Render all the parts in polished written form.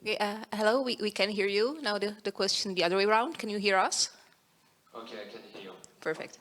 Okay, hello, we can hear you. Now the question the other way around. Can you hear us? Okay, I can hear you. Perfect.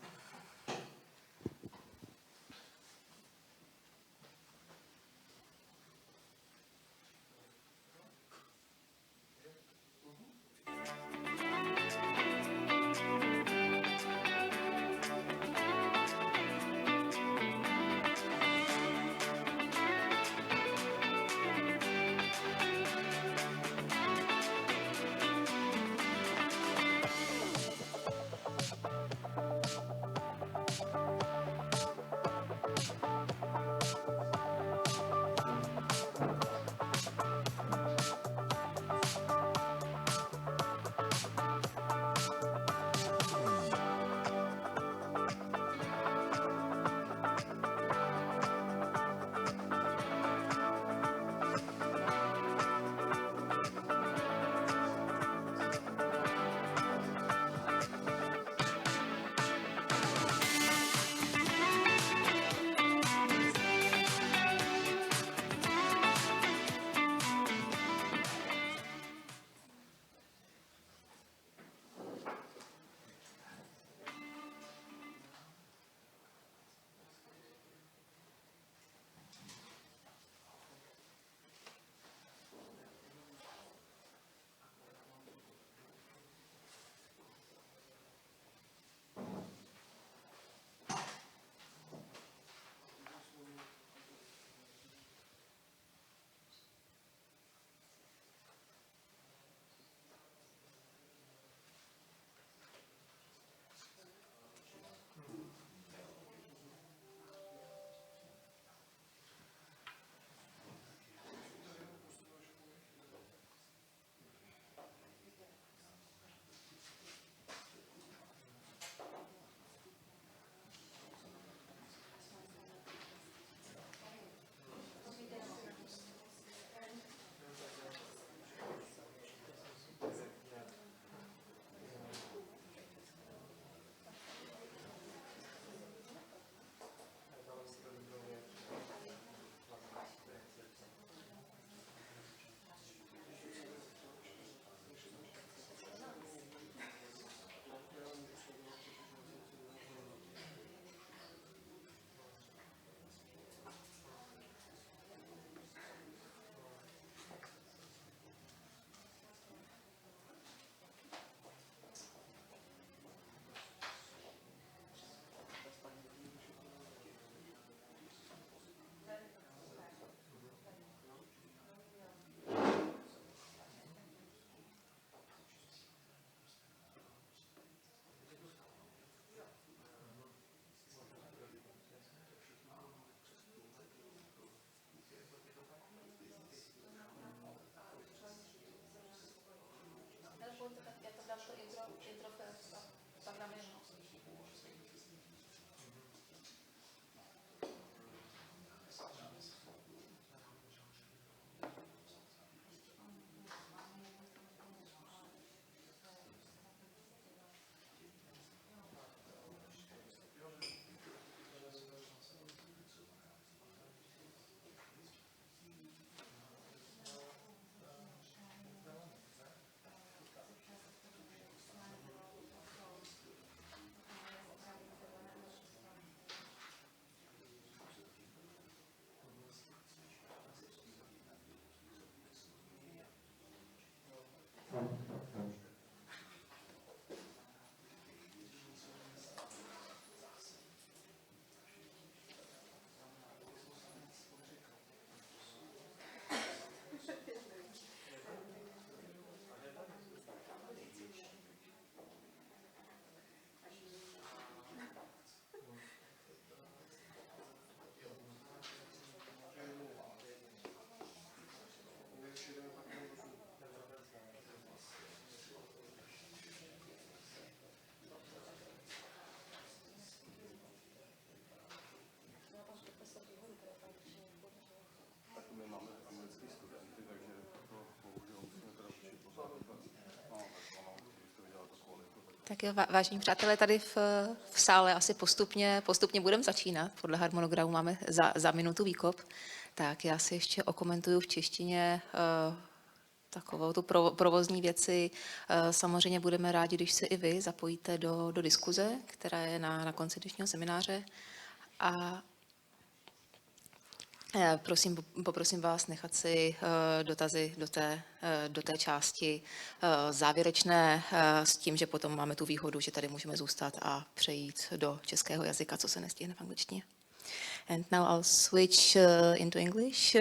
Tak jo, vážení přátelé, tady v sále asi postupně budeme začínat. Podle harmonogramu máme za minutu výkop. Tak já si ještě okomentuju v češtině takovou tu provozní věci. Samozřejmě budeme rádi, když se i vy zapojíte do diskuze, která je na konci dnešního semináře. A poprosím vás nechat si dotazy do té části závěrečné s tím, že potom máme tu výhodu, že tady můžeme zůstat a přejít do českého jazyka, co se nestihne v angličtině. And now I'll switch into English.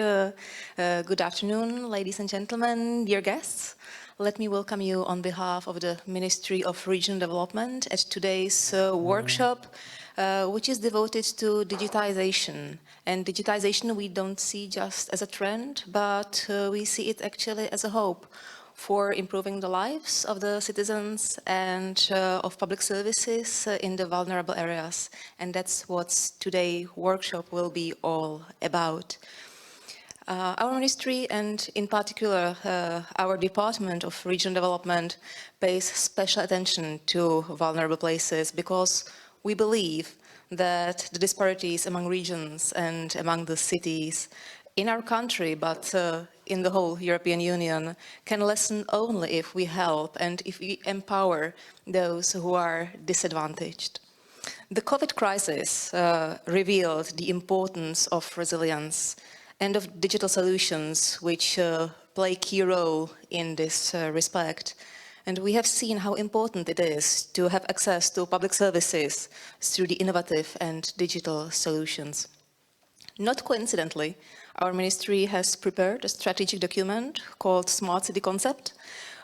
Good afternoon, ladies and gentlemen, dear guests. Let me welcome you on behalf of the Ministry of Regional Development at today's workshop, which is devoted to digitization. And digitization we don't see just as a trend, but we see it actually as a hope for improving the lives of the citizens and of public services in the vulnerable areas. And that's what today's workshop will be all about. Our ministry, and in particular our Department of Regional Development, pays special attention to vulnerable places because we believe that the disparities among regions and among the cities in our country, but in the whole European Union, can lessen only if we help and if we empower those who are disadvantaged. The COVID crisis revealed the importance of resilience and of digital solutions, which play a key role in this respect. And we have seen how important it is to have access to public services through the innovative and digital solutions. Not coincidentally, our ministry has prepared a strategic document called Smart City Concept,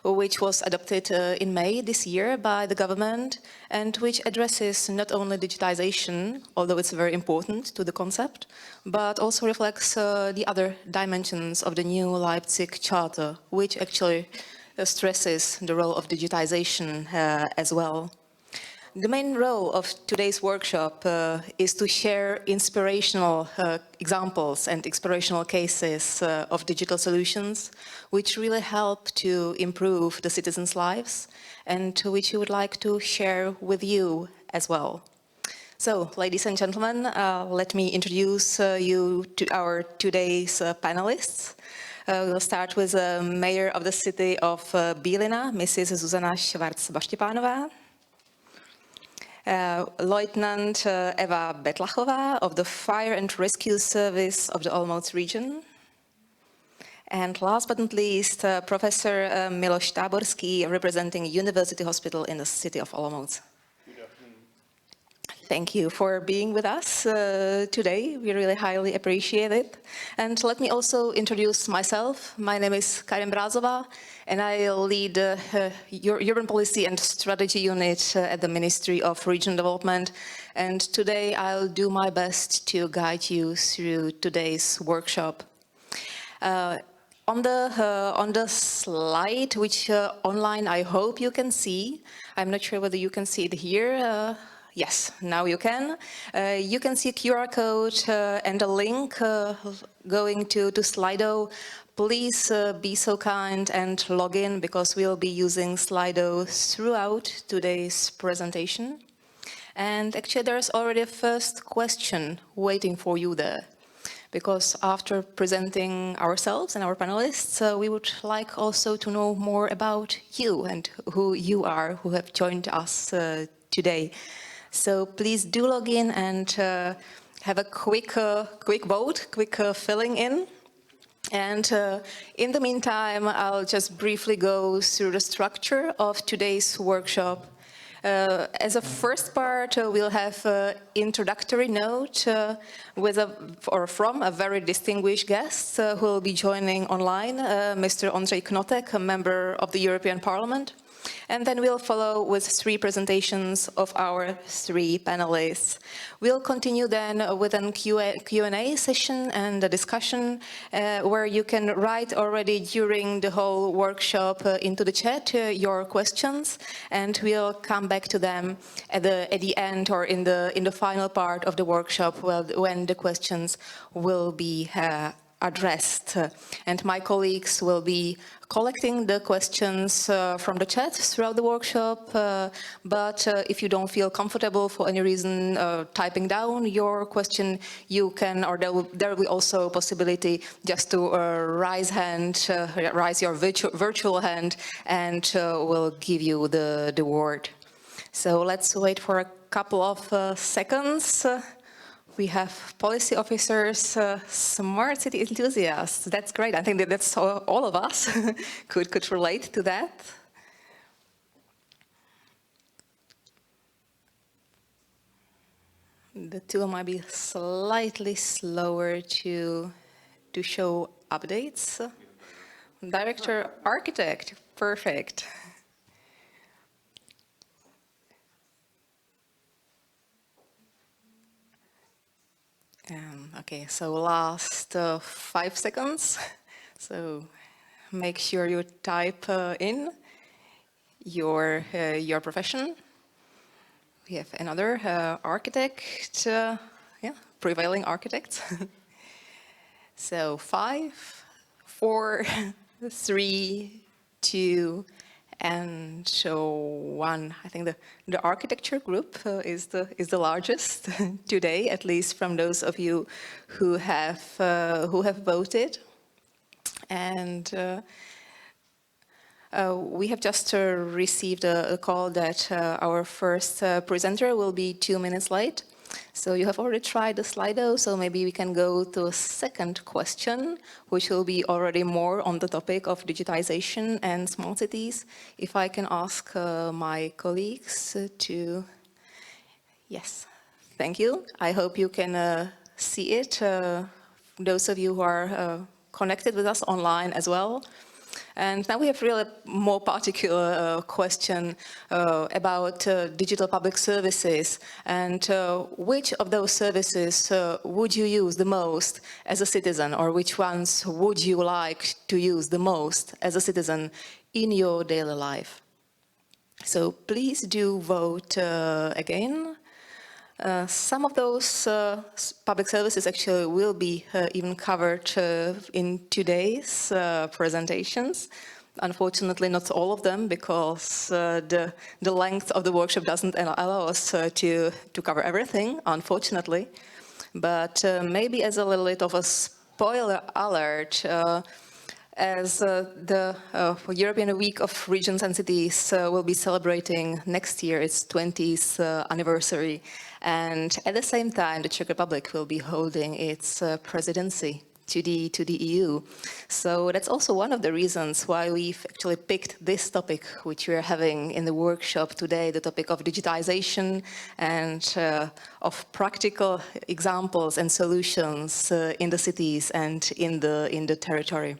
which was adopted in May this year by the government and which addresses not only digitization, although it's very important to the concept, but also reflects the other dimensions of the new Leipzig Charter, which actually stresses the role of digitization as well. The main role of today's workshop is to share inspirational examples and inspirational cases of digital solutions which really help to improve the citizens' lives and which we would like to share with you as well. So, ladies and gentlemen, let me introduce you to our today's panelists. We'll start with the Mayor of the city of Bílina, Mrs. Zuzana Schwarz Bařtipánová. Lieutenant Eva Betlachová of the Fire and Rescue Service of the Olomouc region. And last but not least, Professor Miloš Táborský, representing University Hospital in the city of Olomouc. Thank you for being with us today. We really highly appreciate it. And let me also introduce myself. My name is Karin Brázová, and I lead Urban Policy and Strategy Unit at the Ministry of Regional Development. And today I'll do my best to guide you through today's workshop. On the slide, which online I hope you can see, I'm not sure whether you can see it here. Yes, now you can. You can see a QR code and a link going to Slido. Please be so kind and log in because we'll be using Slido throughout today's presentation. And actually there's already a first question waiting for you there. Because after presenting ourselves and our panelists, we would like also to know more about you and who you are who have joined us today. So please do log in and have a quick vote, quick filling in. And in the meantime, I'll just briefly go through the structure of today's workshop. As a first part, we'll have an introductory note from a very distinguished guest who will be joining online, Mr. Ondřej Knotek, a member of the European Parliament. And then we'll follow with 3 presentations of our 3 panelists. We'll continue then with a Q&A session and a discussion where you can write already during the whole workshop into the chat your questions, and we'll come back to them at the end or in the final part of the workshop when the questions will be addressed. And my colleagues will be collecting the questions from the chat throughout the workshop, but if you don't feel comfortable for any reason typing down your question, you can, or there will be also a possibility just to raise your virtual hand, and we'll give you the word. So let's wait for a couple of seconds. We have policy officers, smart city enthusiasts. That's great. I think that's all of us could relate to that. The tool might be slightly slower to show updates. Director, architect, perfect. Okay, so last 5 seconds. So make sure you type in your profession. We have another architect, yeah, prevailing architect. So 5, 4, 3, 2, and so 1. I think the architecture group is the largest today, at least from those of you who have voted. And we have just received a call that our first presenter will be 2 minutes late. So you have already tried the Slido, so maybe we can go to a second question, which will be already more on the topic of digitization and smart cities. If I can ask my colleagues to... Yes, thank you. I hope you can see it, those of you who are connected with us online as well. And now we have really more particular question about digital public services, and which of those services would you use the most as a citizen, or which ones would you like to use the most as a citizen in your daily life? So please do vote again. Some of those public services actually will be even covered in today's presentations. Unfortunately, not all of them, because the length of the workshop doesn't allow us to cover everything, unfortunately. But maybe as a little bit of a spoiler alert, as the European Week of Regions and Cities will be celebrating next year its 20th anniversary, and at the same time the Czech Republic will be holding its presidency to the EU. So that's also one of the reasons why we've actually picked this topic, which we're having in the workshop today, the topic of digitization and of practical examples and solutions in the cities and in the territory.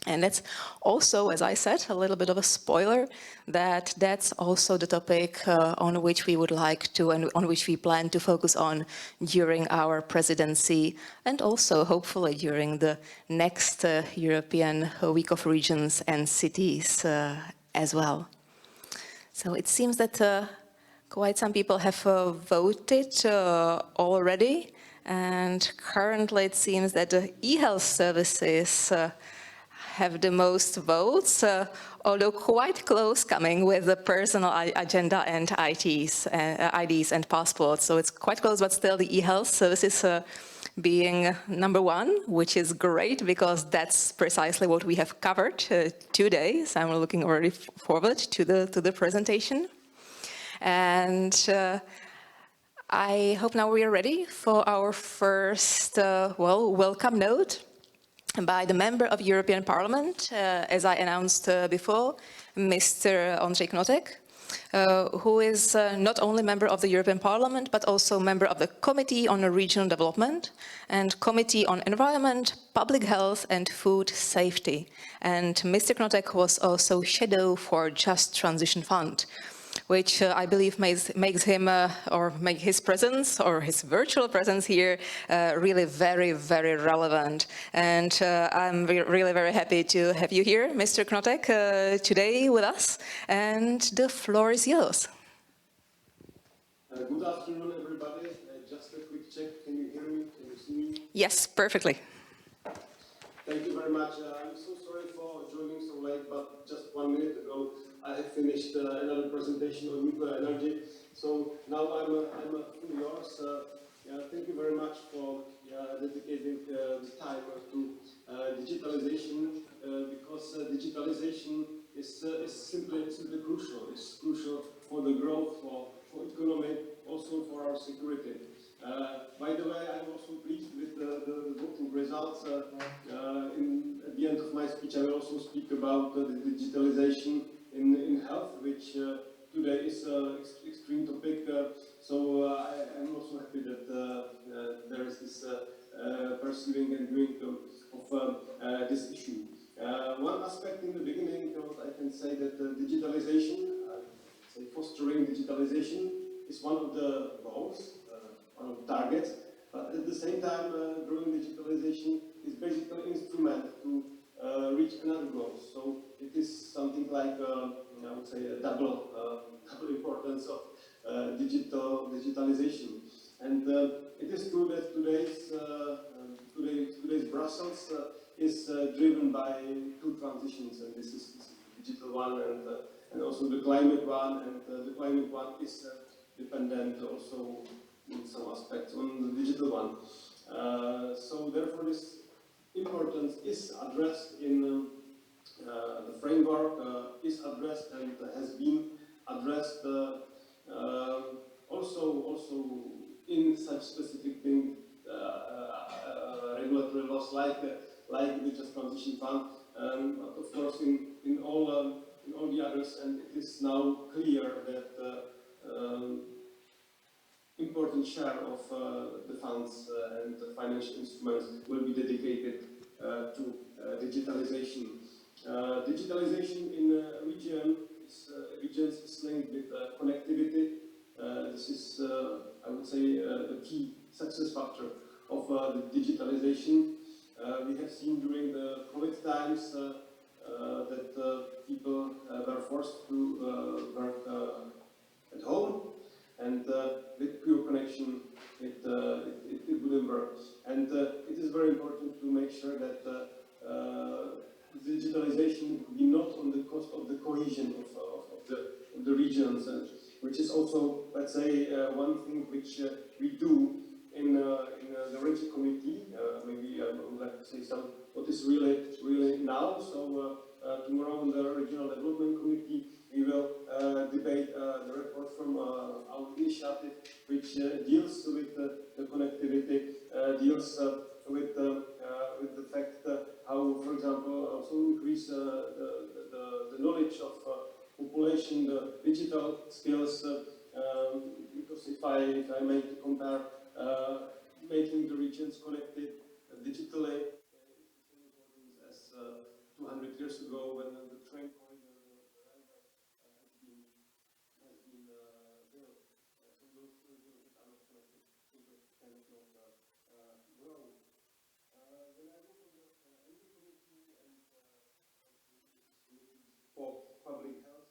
And that's also, as I said, a little bit of a spoiler, that's also the topic on which we would like to, and on which we plan to focus on during our presidency, and also hopefully during the next European Week of Regions and Cities as well. So it seems that quite some people have voted already, and currently it seems that the e-health services have the most votes, although quite close coming with the personal agenda and IDs and passports. So it's quite close, but still the e-health services being number 1, which is great, because that's precisely what we have covered today. So I'm looking already forward to the presentation. And I hope now we are ready for our first, welcome note by the member of European Parliament, as I announced before, Mr. Ondřej Knotek, who is not only member of the European Parliament, but also member of the Committee on Regional Development and Committee on Environment, Public Health and Food Safety. And Mr. Knotek was also shadow for Just Transition Fund, which I believe makes him, or make his presence, or his virtual presence here, really very, very relevant. And I'm really very happy to have you here, Mr. Knotek, today with us, and the floor is yours. Good afternoon, everybody. Just a quick check. Can you hear me? Can you see me? Yes, perfectly. much. I'm so sorry for joining so late, but just 1 minute ago I have finished another presentation on nuclear energy. So now I'm fully yours. Thank you very much for dedicating the time to digitalization, because digitalization is simply crucial. It's crucial for the growth, for economy, also for our security. By the way, I'm also pleased with the voting results. At the end of my speech, I will also speak about the digitalization in health, which today is an extreme topic. So I'm also happy that there is this pursuing and doing of this issue. One aspect in the beginning, I can say that digitalization, fostering digitalization, is one of the goals, one of the targets, but at the same time, growing digitalization is basically an instrument to reach another goal. So it is something like, I would say, a double importance of digitalization. And it is true that today's Brussels is driven by two transitions, and this is the digital one and also the climate one, and the climate one is dependent also in some aspects on the digital one. So therefore this importance is addressed in the framework, is addressed and has been addressed also in such specific thing, regulatory laws like the Just Transition Fund, but of course in all the others, and it is now clear that important share of the funds and the financial instruments will be dedicated to digitalization. Digitalization in regions is linked with connectivity. This is, I would say, the key success factor of the digitalization. We have seen during the COVID times that people were forced to work at home, and with pure connection it wouldn't work. And it is very important to make sure that digitalization would be not on the cost of the cohesion of the regions, which is also, let's say, one thing which we do in the Region Committee. Maybe I would like to say what is really now. So tomorrow in the Regional Development Committee we will debate the report from our initiative, which deals with the connectivity, deals with the fact how, for example, also increase the knowledge of population, the digital skills. Because if I make to compare making the regions connected digitally, it's the same importance as 200 years ago when the train corridor has been built. So those regions that are not connected simply cannot grow. When I look on the ENG committee and for public health,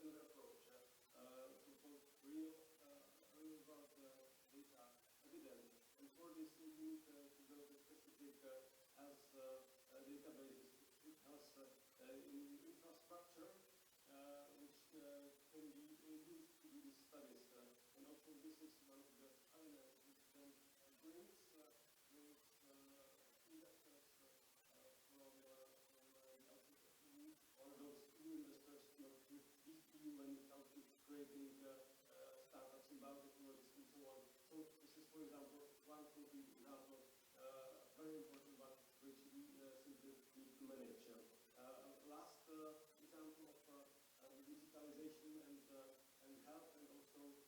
another approach. So for real world data evidence, and for this we need to build a specific health databases, health infrastructure, which can be used to do these studies. And also this is one of the elements which then brings investors from the outside of EU, or those EU investors to this EU when it comes to creating startups in biotechnologies and so on. So this is, for example, one concrete example, very important one, which we simply need to manage. Last example of digitalization and health, and also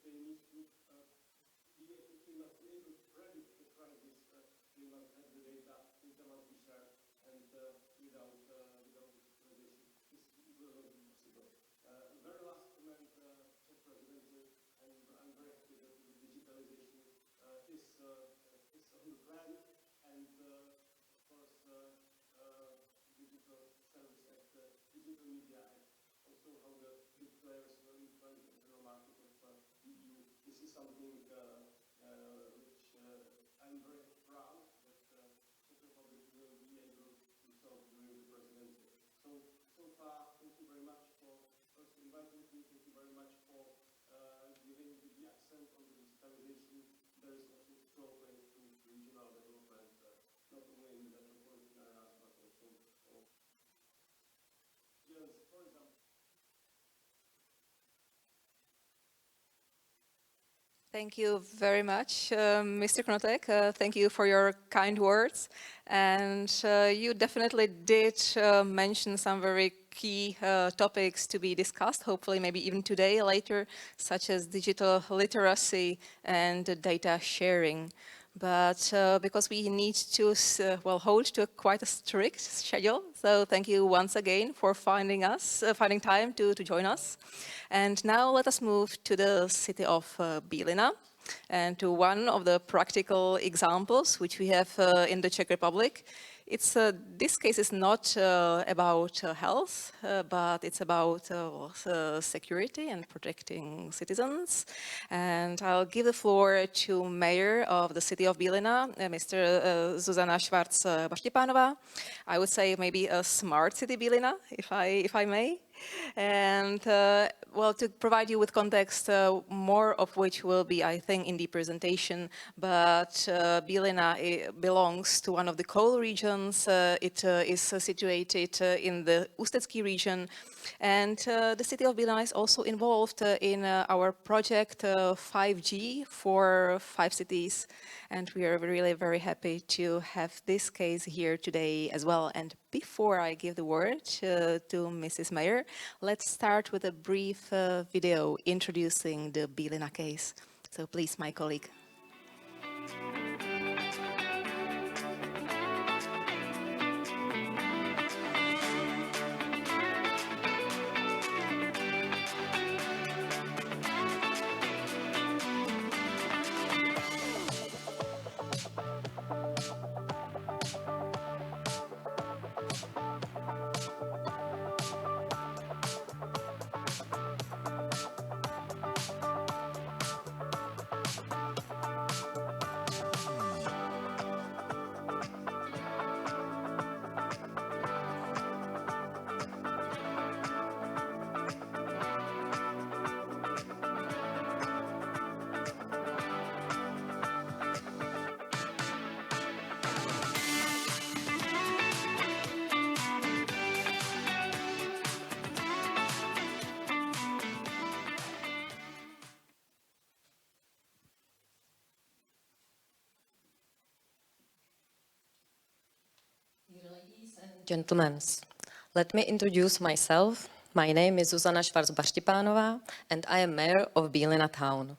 they need to be able to predict the crisis. They must have the data must be shared, and without digitalization, this will not be possible. Very last comment, Czech presidency, and I'm very happy that the digitalization is on the plan, and of course Digital Service Act, Digital Media Act, also how the big players will influence the internal market of EU. This is something which I'm very proud that Czech Republic will be able to solve during the presidency. So far, thank you very much for first inviting me. Thank you very much for giving the accent on the digitalization. There is also strong link to regional development, not only in the metropolitan areas, but also for yes, for example. Thank you very much, Mr. Knotek. Thank you for your kind words. And you definitely did mention some very key topics to be discussed, hopefully maybe even today, later, such as digital literacy and data sharing. But because we need to hold to quite a strict schedule, so thank you once again for finding time to join us. And now let us move to the city of Bílina and to one of the practical examples which we have in the Czech Republic. This case is not about health, but it's about security and protecting citizens. And I'll give the floor to Mayor of the city of Bílina, Mr. Zuzana Schwarz Bařtipánová. I would say maybe a smart city Bílina, if I may. And well, to provide you with context, more of which will be, I think, in the presentation, but Bílina belongs to one of the coal regions. It is situated in the Ústecký region, and the city of Bílina is also involved in our project 5G for 5 cities, and we are really very happy to have this case here today as well. And before I give the word to Mrs. Mayor, let's start with a brief video introducing the Bílina case. So please, my colleague. Gentlemen, let me introduce myself. My name is Zuzana Schwarz Bařtipánová and I am mayor of Bílina town.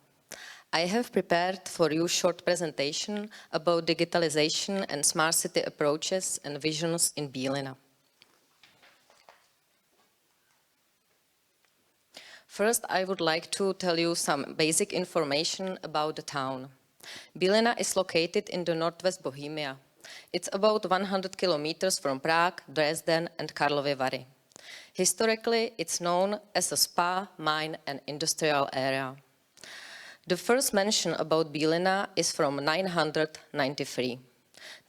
I have prepared for you a short presentation about digitalization and smart city approaches and visions in Bílina. First, I would like to tell you some basic information about the town. Bílina is located in the northwest Bohemia. It's about 100 kilometers from Prague, Dresden and Karlovy Vary. Historically, it's known as a spa, mine and industrial area. The first mention about Bílina is from 993.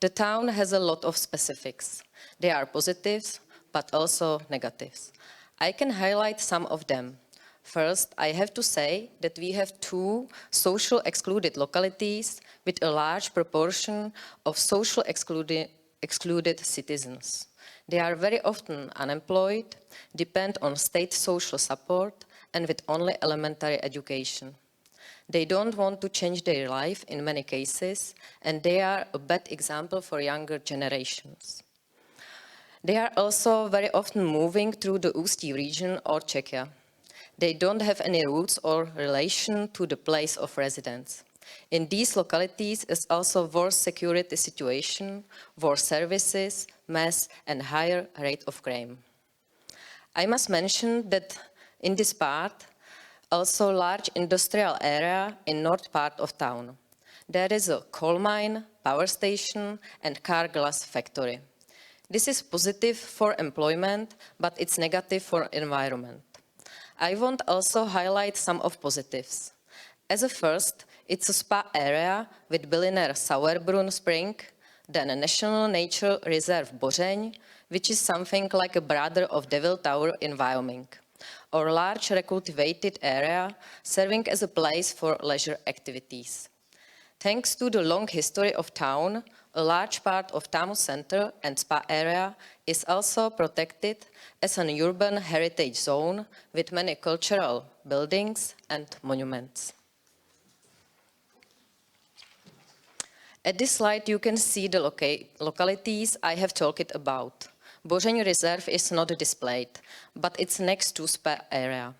The town has a lot of specifics. They are positives, but also negatives. I can highlight some of them. First, I have to say that we have 2 social excluded localities with a large proportion of social excluded citizens. They are very often unemployed, depend on state social support, and with only elementary education. They don't want to change their life in many cases, and they are a bad example for younger generations. They are also very often moving through the Ústí region or Czechia. They don't have any roots or relation to the place of residence. In these localities is also worse security situation, worse services, mass and higher rate of crime. I must mention that in this part, also large industrial area in north part of town. There is a coal mine, power station and car glass factory. This is positive for employment, but it's negative for environment. I want also highlight some of positives. As a first, it's a spa area with Billiner Sauerbrunn Spring, then a National Nature Reserve Bořeň, which is something like a brother of Devil Tower in Wyoming, or large recultivated area serving as a place for leisure activities. Thanks to the long history of town, a large part of town center and spa area is also protected as an urban heritage zone with many cultural buildings and monuments. At this slide you can see the localities I have talked about. Bořeň Reserve is not displayed, but it's next to spa area.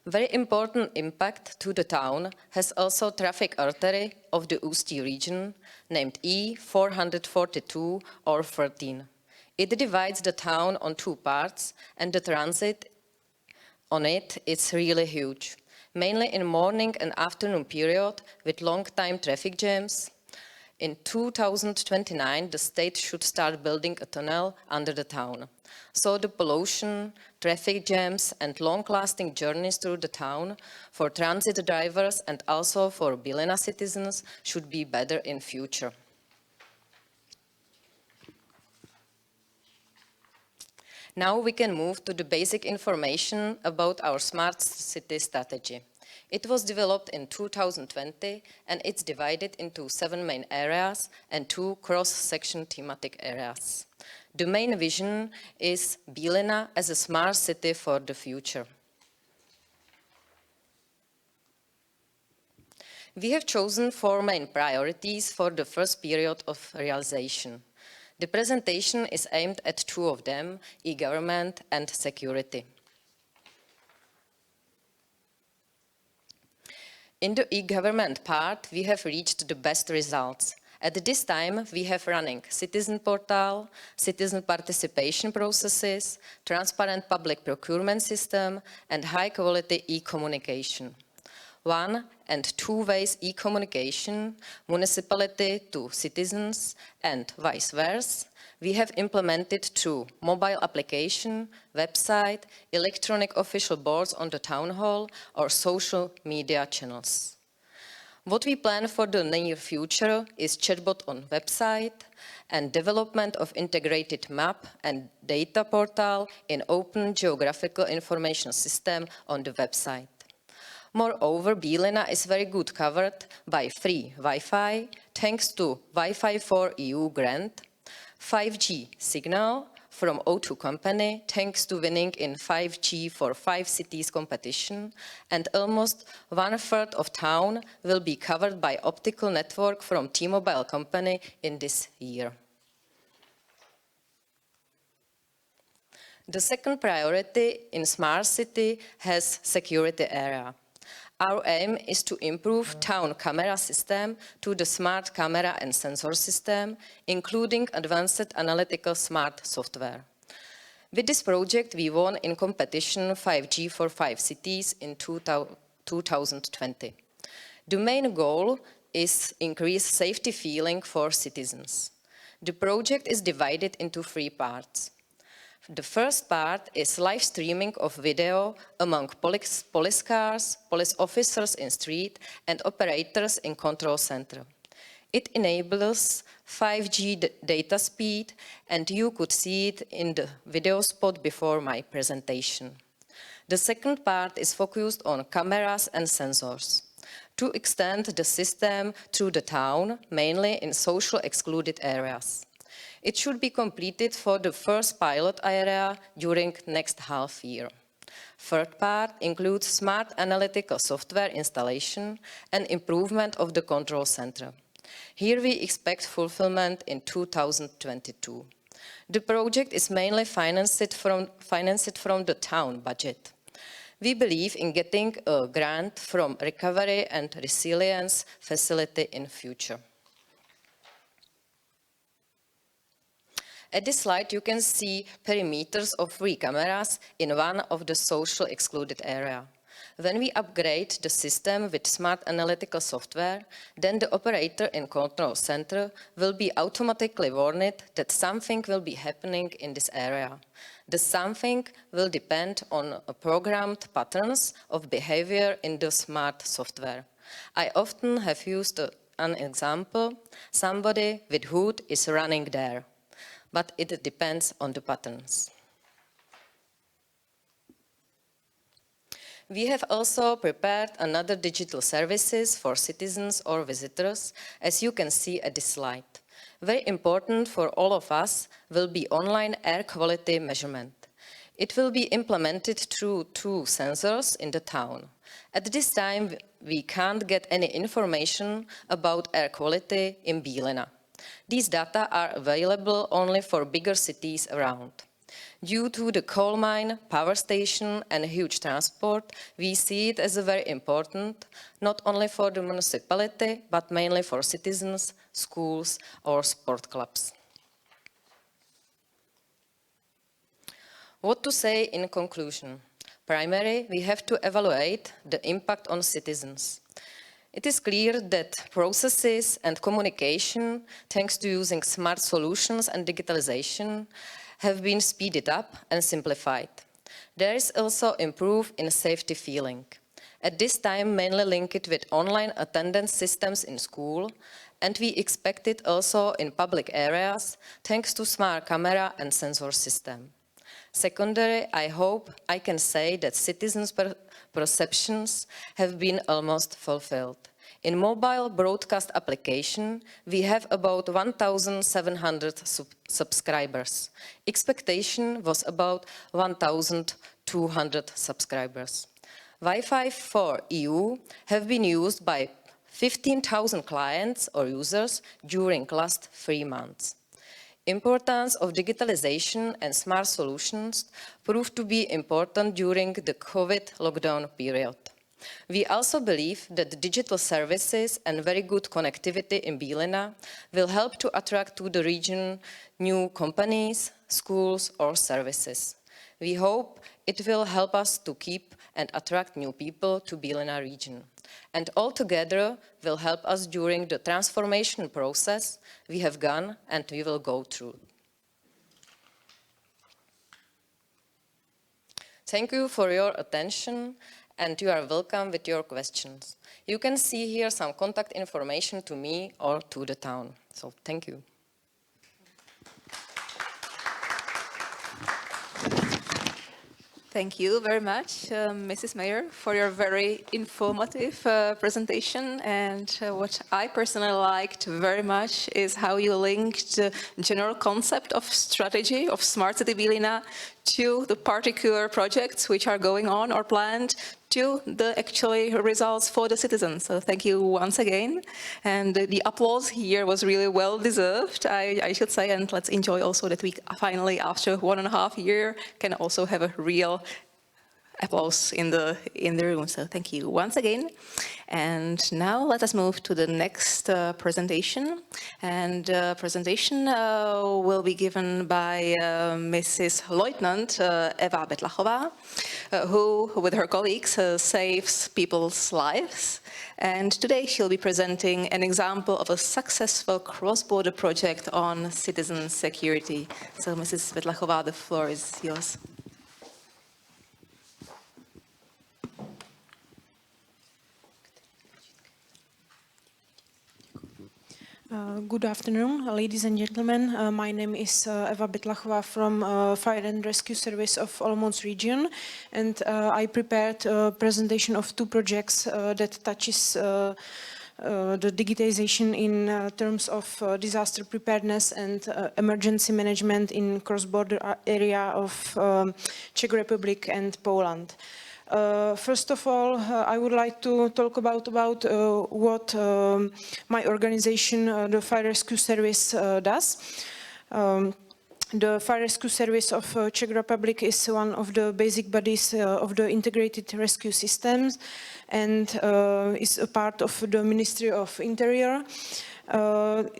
Very important impact to the town has also traffic artery of the Ústí region, named E442 or 13. It divides the town on two parts, and the transit on it is really huge, mainly in morning and afternoon period with long time traffic jams. In 2029, the state should start building a tunnel under the town. So the pollution, traffic jams and long-lasting journeys through the town for transit drivers and also for Bílina citizens should be better in future. Now we can move to the basic information about our smart city strategy. It was developed in 2020 and it's divided into 7 main areas and 2 cross-section thematic areas. The main vision is Bílina as a smart city for the future. We have chosen 4 main priorities for the first period of realization. The presentation is aimed at 2 of them, e-government and security. In the e-government part, we have reached the best results. At this time, we have running citizen portal, citizen participation processes, transparent public procurement system, and high-quality e-communication. 1- and 2-way e-communication, municipality to citizens, and vice versa, we have implemented through mobile application, website, electronic official boards on the town hall, or social media channels. What we plan for the near future is chatbot on website and development of integrated map and data portal in open geographical information system on the website. Moreover, Bílina is very good covered by free Wi-Fi thanks to Wi-Fi for EU grant, 5G signal from O2 company thanks to winning in 5G for 5 cities competition, and almost 1/3 of town will be covered by optical network from T-Mobile company in this year. The second priority in smart city has security area. Our aim is to improve town camera system to the smart camera and sensor system, including advanced analytical smart software. With this project, we won in competition 5G for 5 cities in 2020. The main goal is increase safety feeling for citizens. The project is divided into 3 parts. The first part is live streaming of video among police cars, police officers in street, and operators in control center. It enables 5G data speed, and you could see it in the video spot before my presentation. The second part is focused on cameras and sensors to extend the system through the town, mainly in social excluded areas. It should be completed for the first pilot area during next half year. Third part includes smart analytical software installation and improvement of the control center. Here we expect fulfillment in 2022. The project is mainly financed from the town budget. We believe in getting a grant from Recovery and Resilience Facility in future. At this slide, you can see perimeters of 3 cameras in one of the social excluded area. When we upgrade the system with smart analytical software, then the operator in control center will be automatically warned that something will be happening in this area. The something will depend on programmed patterns of behavior in the smart software. I often have used an example: somebody with hood is running there, but it depends on the patterns. We have also prepared another digital services for citizens or visitors, as you can see at this slide. Very important for all of us will be online air quality measurement. It will be implemented through 2 sensors in the town. At this time, we can't get any information about air quality in Bílina. These data are available only for bigger cities around. Due to the coal mine, power station and huge transport, we see it as very important, not only for the municipality, but mainly for citizens, schools or sport clubs. What to say in conclusion? Primarily, we have to evaluate the impact on citizens. It is clear that processes and communication, thanks to using smart solutions and digitalization, have been speeded up and simplified. There is also improvement in safety feeling. At this time, mainly linked with online attendance systems in school, and we expect it also in public areas, thanks to smart camera and sensor system. Secondary, I hope I can say that citizens' perceptions have been almost fulfilled. In mobile broadcast application, we have about 1,700 subscribers. Expectation was about 1,200 subscribers. Wi-Fi for EU have been used by 15,000 clients or users during last 3 months. Importance of digitalization and smart solutions proved to be important during the COVID lockdown period. We also believe that digital services and very good connectivity in Bílina will help to attract to the region new companies, schools or services. We hope it will help us to keep and attract new people to Bílina region. And altogether will help us during the transformation process we have gone and we will go through. Thank you for your attention. And you are welcome with your questions. You can see here some contact information to me or to the town. So thank you. Thank you very much, Mrs. Mayor, for your very informative presentation. And what I personally liked very much is how you linked the general concept of strategy of Smart City Bílina to the particular projects which are going on or planned to the actually results for the citizens. So thank you once again. And the applause here was really well deserved, I should say. And let's enjoy also that we finally, after 1.5 years, can also have a real applause in the room. So thank you once again. And now let us move to the next presentation. And presentation will be given by Mrs. Lieutenant Eva Betlachová, who, with her colleagues, saves people's lives. And today she'll be presenting an example of a successful cross-border project on citizen security. So Mrs. Betlachová, the floor is yours. Good afternoon, ladies and gentlemen. My name is Eva Betlachová from Fire and Rescue Service of Olomouc region, and I prepared a presentation of 2 projects that touches the digitization in terms of disaster preparedness and emergency management in cross-border area of Czech Republic and Poland. First of all, I would like to talk about what my organization, the Fire Rescue Service, does. The Fire Rescue Service of Czech Republic is one of the basic bodies of the integrated rescue systems and is a part of the Ministry of Interior.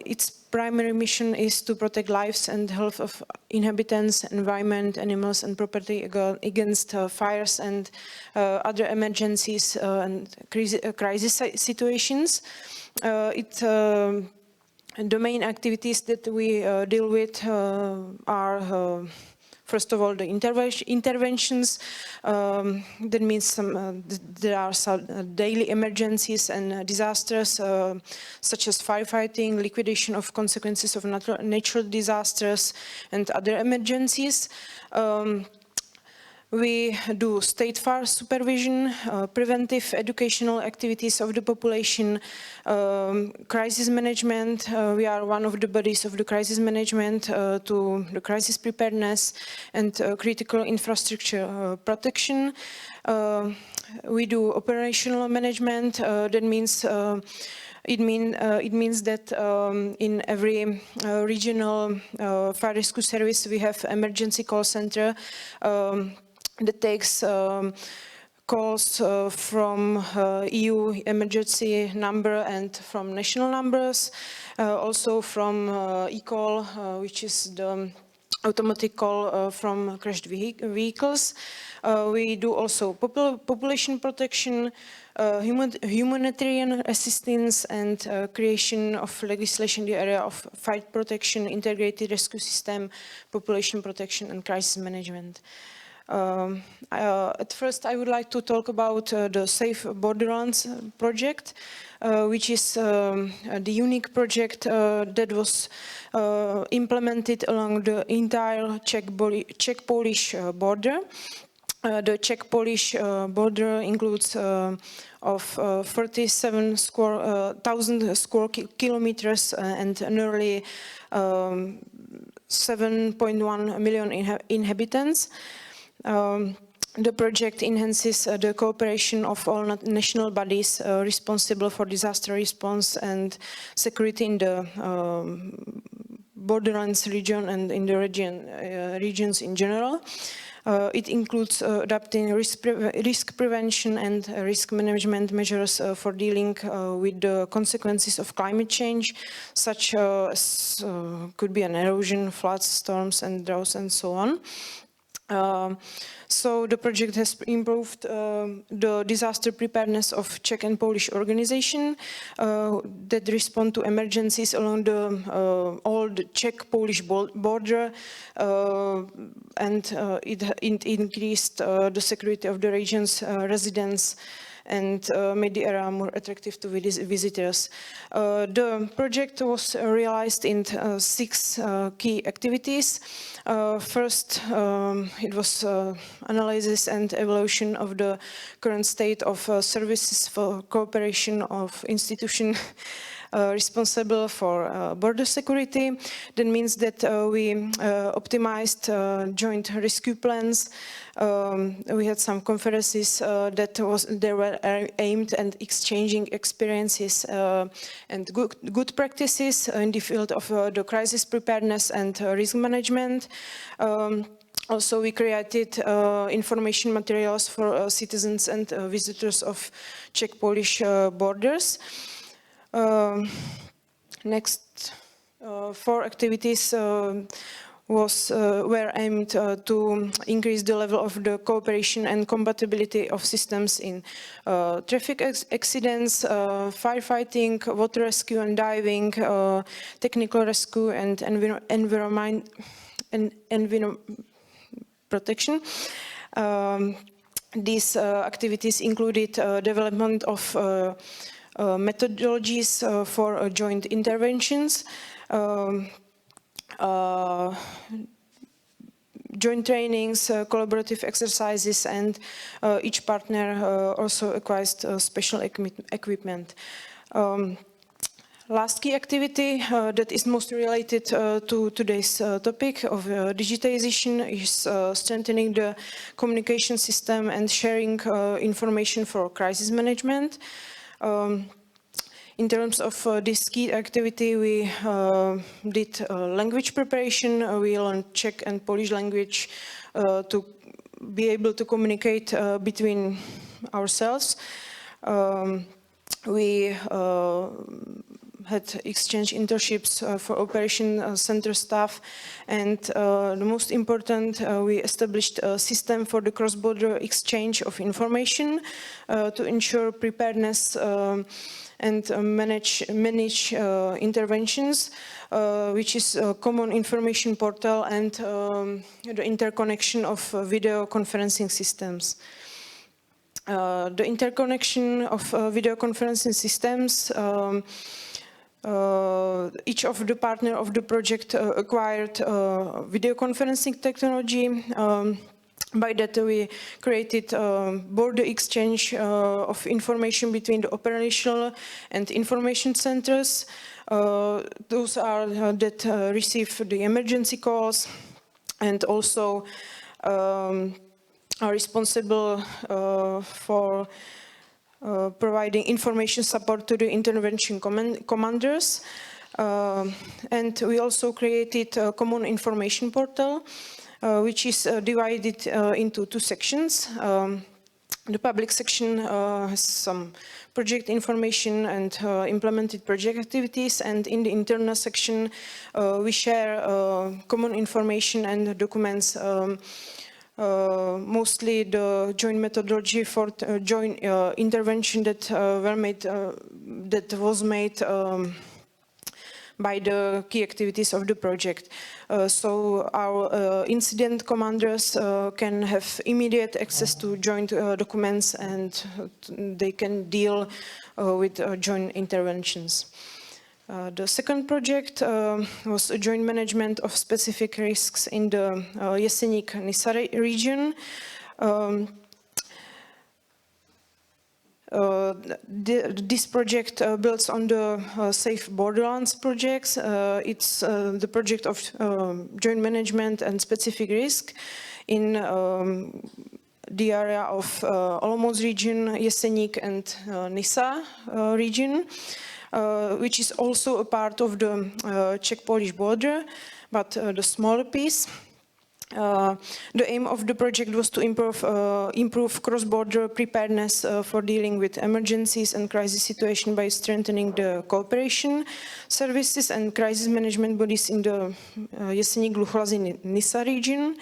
Its primary mission is to protect lives and health of inhabitants, environment, animals and property against fires and other emergencies and crisis situations. The main activities that we deal with are first of all, the interventions. That means there are some daily emergencies and disasters, such as firefighting, liquidation of consequences of natural disasters, and other emergencies. We do state fire supervision, preventive educational activities of the population, crisis management. We are one of the bodies of the crisis management to the crisis preparedness and critical infrastructure protection. We do operational management. That means it means that in every regional fire rescue service we have emergency call center that takes calls from EU emergency number and from national numbers, also from e-call, which is the automatic call from crashed vehicles. We do also population protection, humanitarian assistance and creation of legislation in the area of fire protection, integrated rescue system, population protection and crisis management. At first, I would like to talk about the Safe Borderlands project, which is the unique project that was implemented along the entire Czech-Polish border. The Czech-Polish border includes of 37,000 square kilometers and nearly 7.1 million inhabitants. The project enhances the cooperation of all national bodies responsible for disaster response and security in the borderlands region and in the regions in general. It includes adapting risk prevention and risk management measures for dealing with the consequences of climate change, such as could be an erosion, floods, storms and droughts and so on. So the project has improved the disaster preparedness of Czech and Polish organization that respond to emergencies along the old Czech-Polish border, and it increased the security of the region's residents and made the area more attractive to visitors. The project was realized in 6 key activities. First, it was analysis and evaluation of the current state of services for cooperation of institutions responsible for border security. That means that we optimized joint rescue plans. We had some conferences that were aimed at exchanging experiences and good practices in the field of the crisis preparedness and risk management. Also, we created information materials for citizens and visitors of Czech-Polish borders. Next 4 activities were aimed to increase the level of the cooperation and compatibility of systems in traffic accidents, firefighting, water rescue and diving, technical rescue and environment protection. These activities included development of methodologies for joint interventions, joint trainings, collaborative exercises, and each partner also acquires special equipment. Last key activity that is most related to today's topic of digitalization is strengthening the communication system and sharing information for crisis management. In terms of this key activity, we did language preparation. We learned Czech and Polish language to be able to communicate between ourselves. We had exchange internships for operation center staff, and the most important, we established a system for the cross-border exchange of information to ensure preparedness and manage interventions, which is a common information portal and the interconnection of video conferencing systems. The interconnection of video conferencing systems, each of the partner of the project acquired video conferencing technology. By that we created border exchange of information between the operational and information centers. Those are that receive the emergency calls and also are responsible for providing information support to the intervention commanders. And we also created a common information portal, which is divided into two sections. The public section has some project information and implemented project activities, and in the internal section we share common information and documents, mostly the joint methodology for joint intervention that was made by the key activities of the project. So our incident commanders can have immediate access to joint documents, and they can deal with joint interventions. The second project was a joint management of specific risks in the Jeseník-Nisa region. This project builds on the Safe Borderlands projects. It's the project of joint management and specific risk in the area of Olomouc region, Jeseník and Nisa region, which is also a part of the Czech-Polish border, but the smaller piece. The aim of the project was to improve cross-border preparedness for dealing with emergencies and crisis situations by strengthening the cooperation services and crisis management bodies in the Jeseník-Luhlazy-Nisa region,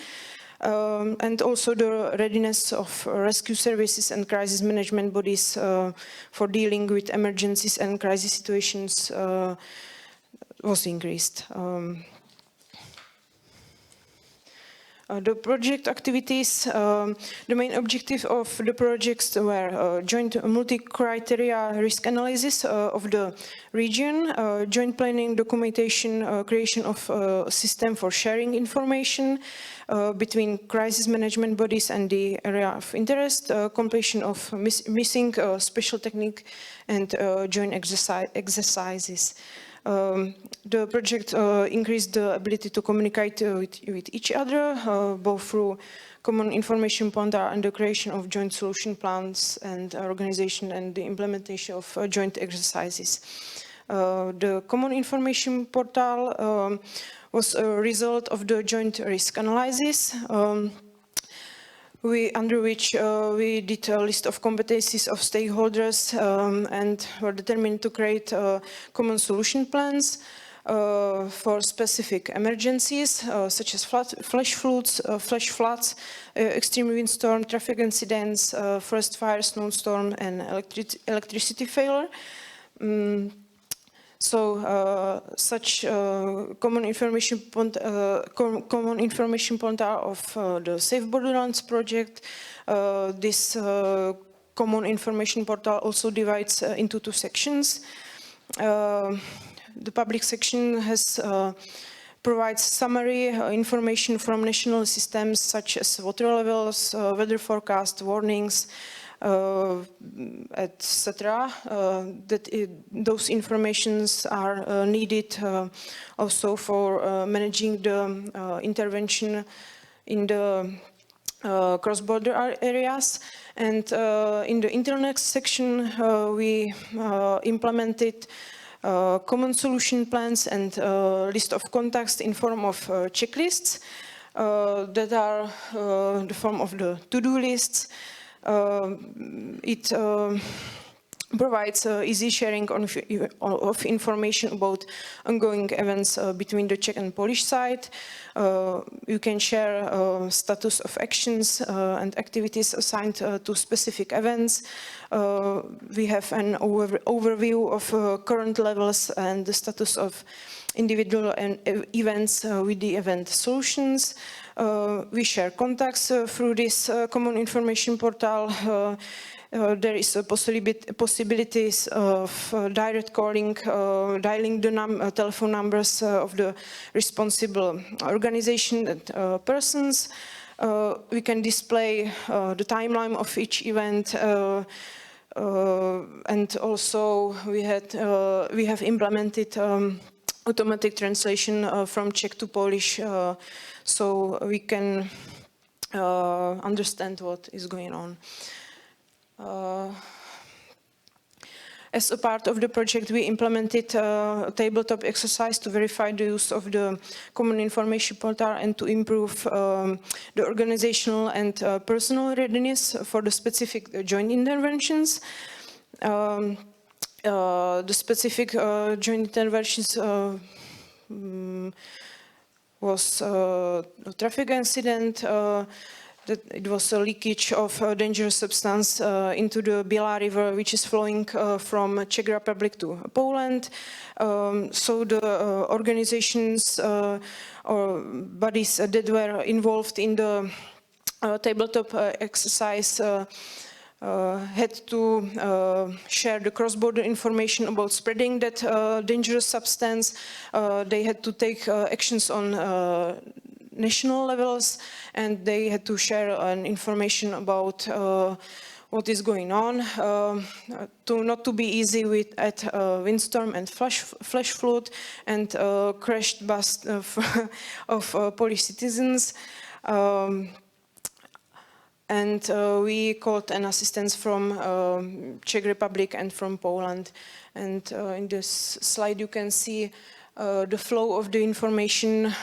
and also the readiness of rescue services and crisis management bodies for dealing with emergencies and crisis situations was increased. The project activities, the main objective of the projects were joint multi-criteria risk analysis of the region, joint planning, documentation, creation of a system for sharing information between crisis management bodies and the area of interest, completion of missing special technique and joint exercises. The project increased the ability to communicate with each other, both through common information portal and the creation of joint solution plans and organization and the implementation of joint exercises. The common information portal was a result of the joint risk analysis, under which we did a list of competencies of stakeholders and were determined to create common solution plans for specific emergencies such as flash floods, extreme windstorm, traffic incidents, forest fire, snowstorm, and electricity failure. Such common information portal of the Safe Borderlands project. This common information portal also divides into two sections. The public section provides summary information from national systems such as water levels, weather forecast, warnings, etc. Those informations are needed also for managing the intervention in the cross-border areas. And in the internet section, we implemented common solution plans and list of contacts in form of checklists that are the form of the to-do lists. It provides easy sharing of information about ongoing events between the Czech and Polish side. You can share status of actions and activities assigned to specific events. We have an overview of current levels and the status of individual events with the event solutions. We share contacts through this common information portal. There is a possibilities of direct calling, dialing the telephone numbers of the responsible organization and persons. We can display the timeline of each event, and also we have implemented automatic translation from Czech to Polish, so we can understand what is going on. As a part of the project, we implemented a tabletop exercise to verify the use of the common information portal and to improve the organizational and personal readiness for the specific joint interventions. The specific joint interventions was a traffic incident. That it was a leakage of a dangerous substance into the Bílina River, which is flowing from Czech Republic to Poland. So the organizations or bodies that were involved in the tabletop exercise had to share the cross-border information about spreading that dangerous substance. They had to take actions on national levels, and they had to share information about what is going on, not to be easy at windstorm and flash flood and crashed bus of Polish citizens. And we called an assistance from Czech Republic and from Poland. And in this slide you can see the flow of the information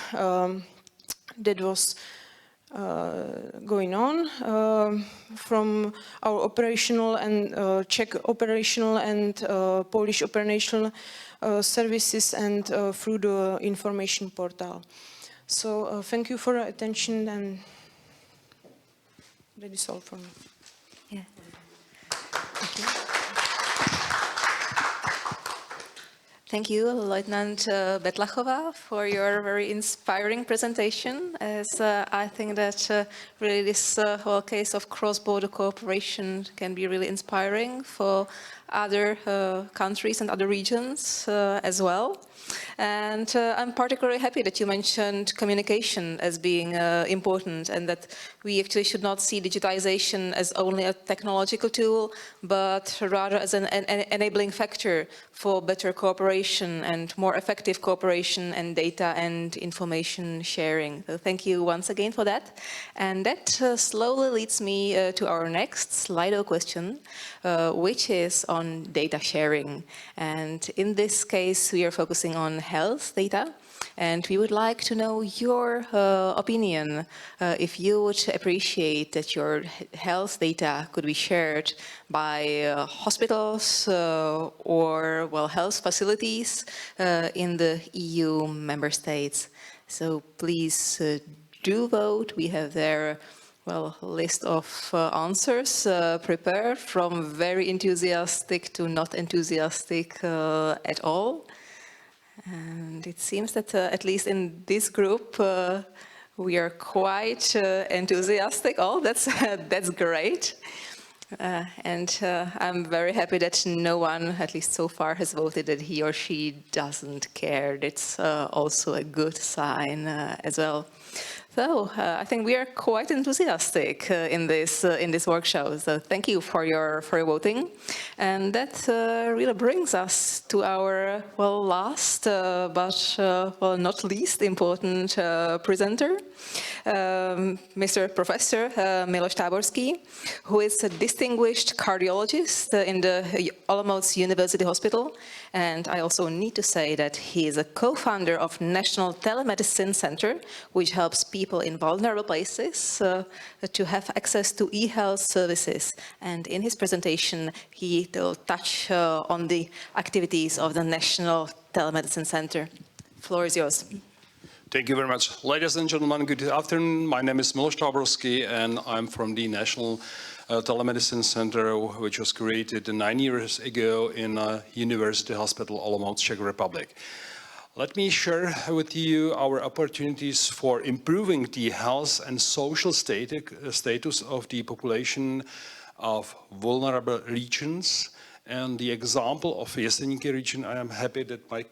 that was going on from our operational and Czech operational and Polish operational services and through the information portal. So thank you for your attention, and that is all from me. Yeah. Thank you. Thank you, Lieutenant Betlachová, for your very inspiring presentation, as I think that really this whole case of cross-border cooperation can be really inspiring for other countries and other regions as well. And I'm particularly happy that you mentioned communication as being important, and that we actually should not see digitization as only a technological tool, but rather as an enabling factor for better cooperation and more effective cooperation and data and information sharing. So thank you once again for that. And that slowly leads me to our next Slido question, which is on data sharing. And in this case, we are focusing on health data. And we would like to know your opinion, if you would appreciate that your health data could be shared by hospitals or, well, health facilities in the EU member states. So please do vote. We have there, well, a list of answers prepared, from very enthusiastic to not enthusiastic at all. And it seems that at least in this group we are quite enthusiastic. Oh, that's great. And I'm very happy that no one, at least so far, has voted that he or she doesn't care. That's also a good sign as well. So I think we are quite enthusiastic in this workshop. So thank you for your voting, and that really brings us to our last but not least important presenter, Mr. Professor Miloš Táborský, who is a distinguished cardiologist in the Olomouc University Hospital, and I also need to say that he is a co-founder of National Telemedicine Center, which helps people in vulnerable places to have access to e-health services. And in his presentation, he will touch on the activities of the National Telemedicine Center. The floor is yours. Thank you very much. Ladies and gentlemen, good afternoon. My name is Miloš Táborský, and I'm from the National Telemedicine Center, which was created 9 years ago in University Hospital Olomouc, Czech Republic. Let me share with you our opportunities for improving the health and social status of the population of vulnerable regions. And the example of Jeseníky region, I am happy that my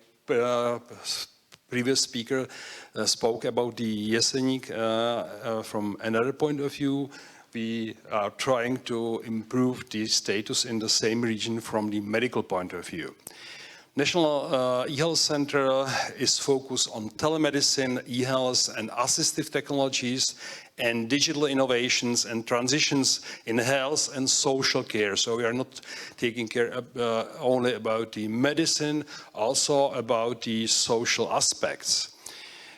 previous speaker spoke about the Jeseník from another point of view. We are trying to improve the status in the same region from the medical point of view. National e-health center is focused on telemedicine, e-health and assistive technologies and digital innovations and transitions in health and social care. So we are not taking care only about the medicine, also about the social aspects.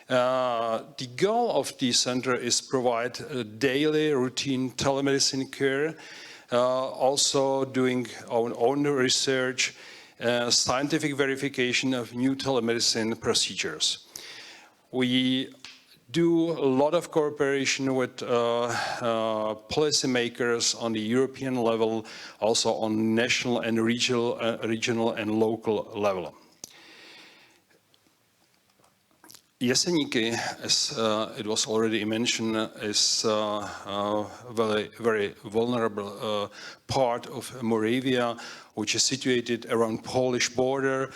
The goal of the center is provide daily routine telemedicine care, also doing our own research, scientific verification of new telemedicine procedures. We do a lot of cooperation with policymakers on the European level, also on national and regional and local level. Jeseníky, as it was already mentioned, is a very vulnerable part of Moravia, which is situated around Polish border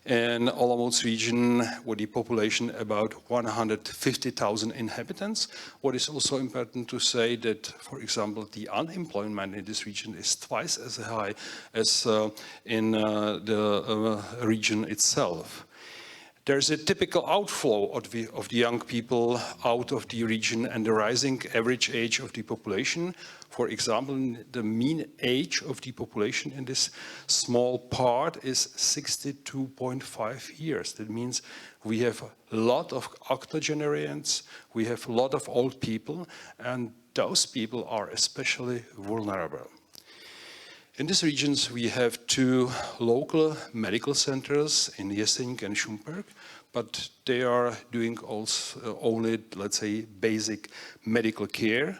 in Olomouc region with a population about 150,000 inhabitants. What is also important to say that, for example, the unemployment in this region is twice as high as in the region itself. There's a typical outflow of the young people out of the region and the rising average age of the population. For example, the mean age of the population in this small part is 62.5 years. That means we have a lot of octogenarians, we have a lot of old people, and those people are especially vulnerable. In these regions, we have two local medical centers in Jeseník and Šumperk, but they are doing also only, let's say, basic medical care.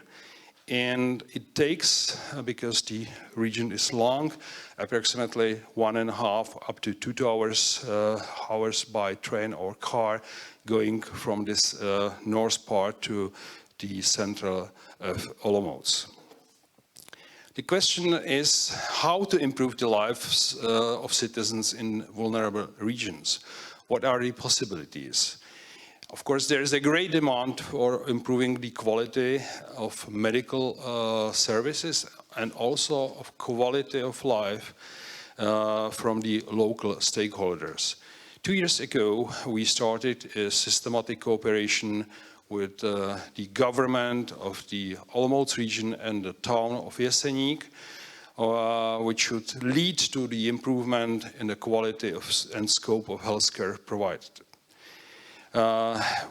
And it takes, because the region is long, approximately 1.5 up to 2 hours by train or car, going from this north part to the center of Olomouc. The question is how to improve the lives of citizens in vulnerable regions. What are the possibilities? Of course, there is a great demand for improving the quality of medical services and also of quality of life from the local stakeholders. 2 years ago, we started a systematic cooperation with the government of the Olomouc region and the town of Jeseník, which should lead to the improvement in the quality and scope of healthcare provided.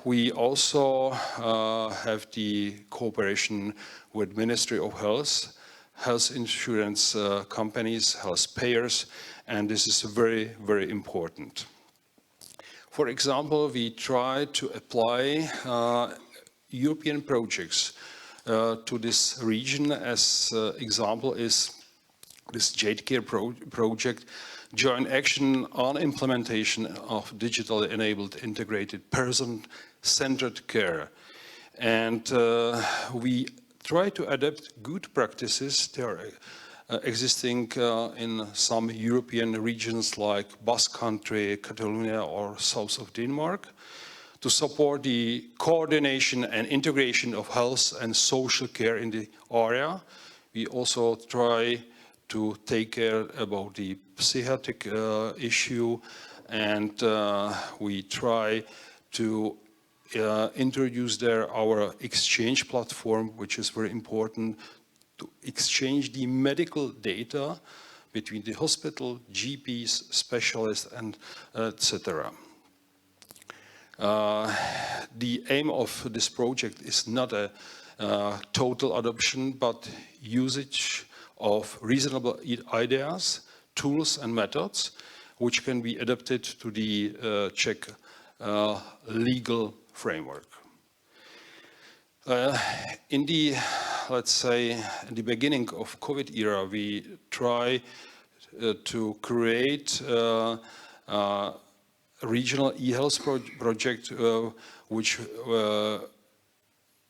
We also have the cooperation with Ministry of Health, health insurance companies, health payers, and this is very, very important. For example, we try to apply European projects to this region. As example is this Jade Care project, joint action on implementation of digitally enabled integrated person-centered care. And we try to adapt good practices. They are existing in some European regions like Basque Country, Catalonia or south of Denmark. to support the coordination and integration of health and social care in the area. We also try to take care about the psychiatric issue, and we try to introduce there our exchange platform, which is very important to exchange the medical data between the hospital, GPs, specialists, and etc. The aim of this project is not a total adoption, but usage of reasonable ideas, tools, and methods, which can be adapted to the Czech legal framework. In the, let's say, in the beginning of COVID era, we try to create a regional e-health project which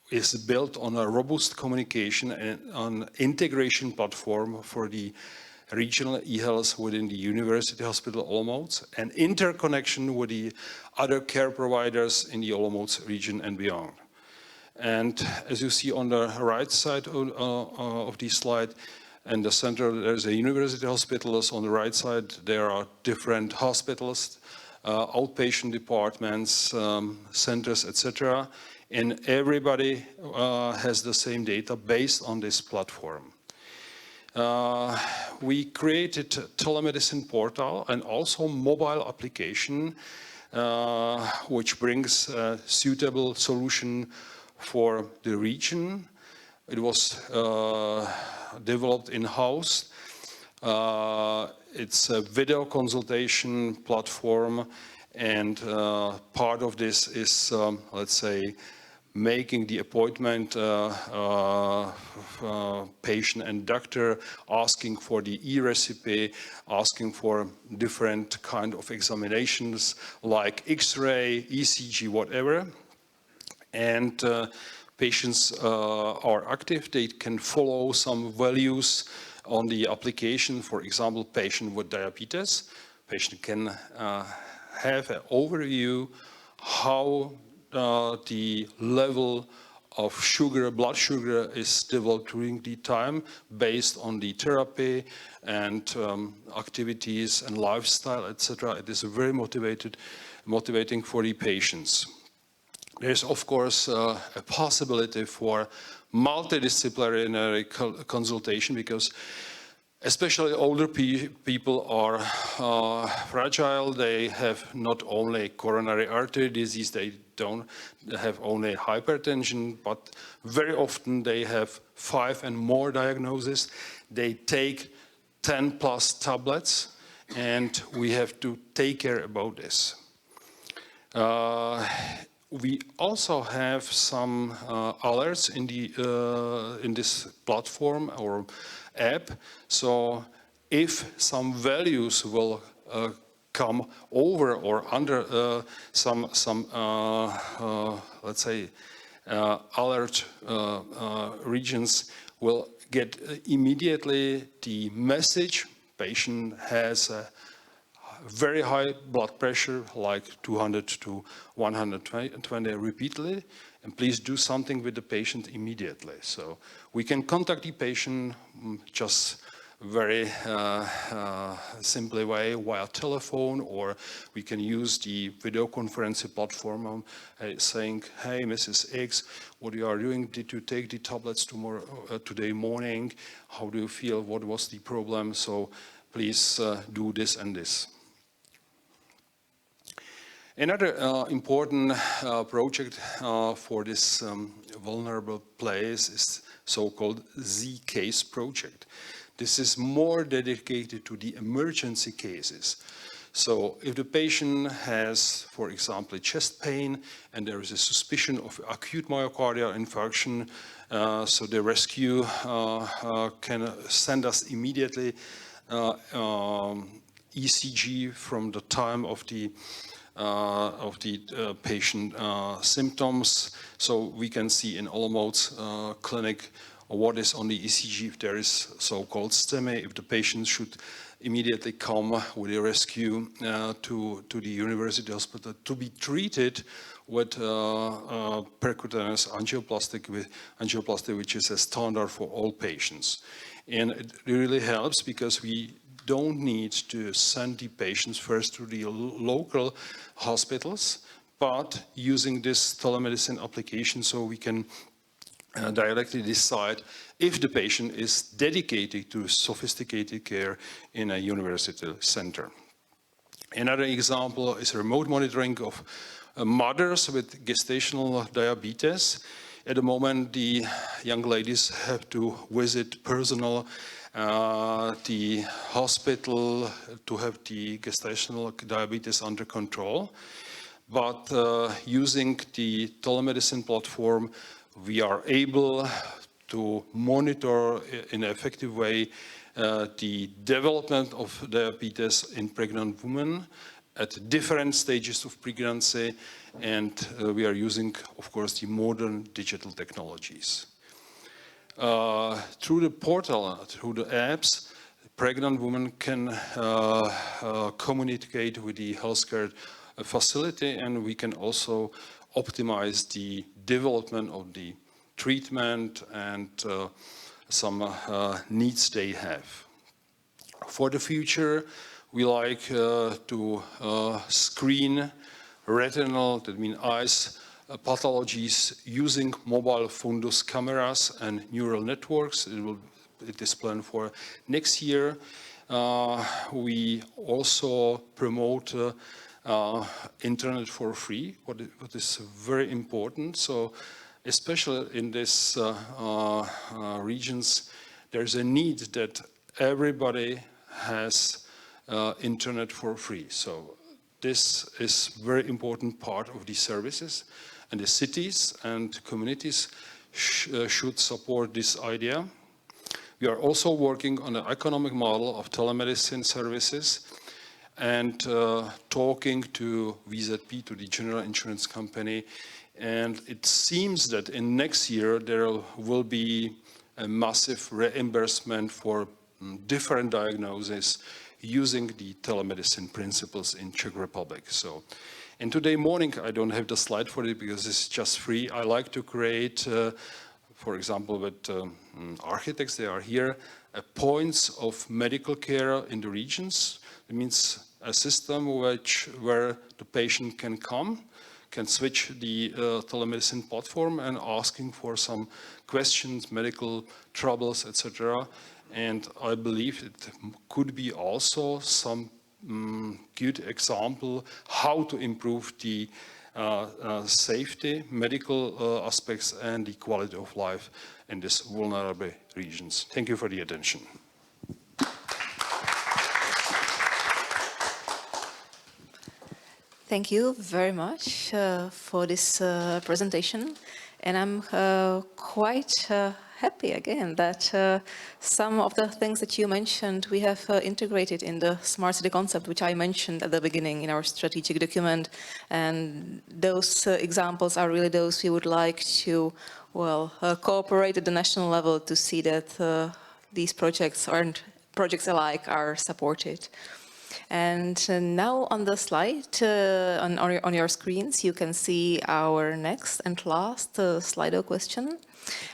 is built on a robust communication and on integration platform for the regional e-health within the University Hospital Olomouc and interconnection with the other care providers in the Olomouc region and beyond. And as you see on the right side of the slide, in the center there's a university hospitals. On the right side there are different hospitals, outpatient departments, centers, etc. And everybody has the same data based on this platform. We created a telemedicine portal and also mobile application which brings a suitable solution for the region. It was developed in-house. It's a video consultation platform, and part of this is, let's say, making the appointment patient and doctor, asking for the e-recipe, asking for different kind of examinations like X-ray, ECG, whatever. And patients are active. They can follow some values on the application. For example, patient with diabetes. Patient can have an overview how the level of sugar, blood sugar, is developed during the time based on the therapy and activities and lifestyle, etc. It is very motivating for the patients. There's of course a possibility for multidisciplinary consultation, because especially older people are fragile. They have not only coronary artery disease, they don't have only hypertension, but very often they have 5 and more diagnoses. They take 10 plus tablets, and we have to take care about this. We also have some alerts in this platform or app. So if some values will come over or under some let's say alert regions, will get immediately the message patient has a very high blood pressure, like 200 to 120 repeatedly, and please do something with the patient immediately. So we can contact the patient just very simply way via telephone, or we can use the video conferencing platform saying, hey, Mrs. X, what you are doing? Did you take the tablets today morning? How do you feel? What was the problem? So please do this and this. Another important project for this vulnerable place is so-called Z-Case project. This is more dedicated to the emergency cases. So if the patient has, for example, chest pain and there is a suspicion of acute myocardial infarction, so the rescue can send us immediately ECG from the time of the patient symptoms. So we can see in Olomouc clinic what is on the ECG, if there is so-called STEMI, if the patient should immediately come with a rescue to the university hospital to be treated with percutaneous angioplasty, which is a standard for all patients. And it really helps because we don't need to send the patients first to the local hospitals, but using this telemedicine application, so we can directly decide if the patient is dedicated to sophisticated care in a university center. Another example is remote monitoring of mothers with gestational diabetes. At the moment, the young ladies have to visit personally the hospital to have the gestational diabetes under control. But using the telemedicine platform, we are able to monitor in an effective way the development of diabetes in pregnant women at different stages of pregnancy, and we are using, of course, the modern digital technologies. Through the portal, through the apps, pregnant women can communicate with the healthcare facility, and we can also optimize the development of the treatment and some needs they have. For the future, we like to screen retinal, that means eyes, pathologies using mobile fundus cameras and neural networks. It is planned for next year. We also promote internet for free, what is very important. So especially in these regions, there's a need that everybody has internet for free. So this is very important part of the services, and the cities and communities should support this idea. We are also working on an economic model of telemedicine services and talking to VZP, to the General Insurance Company. And it seems that in next year there will be a massive reimbursement for different diagnoses using the telemedicine principles in Czech Republic. So, and today morning, I don't have the slide for it because it's just free. I like to create, for example, with architects, they are here, points of medical care in the regions. It means a system where the patient can come, can switch the telemedicine platform and asking for some questions, medical troubles, etc. And I believe it could be also some good example how to improve the safety, medical aspects, and the quality of life in these vulnerable regions. Thank you for the attention. Thank you very much for this presentation. And I'm quite happy again that some of the things that you mentioned we have integrated in the smart city concept, which I mentioned at the beginning in our strategic document. And those examples are really those we would like to, cooperate at the national level to see that these projects alike are supported. And now on the slide, on your screens, you can see our next and last Slido question.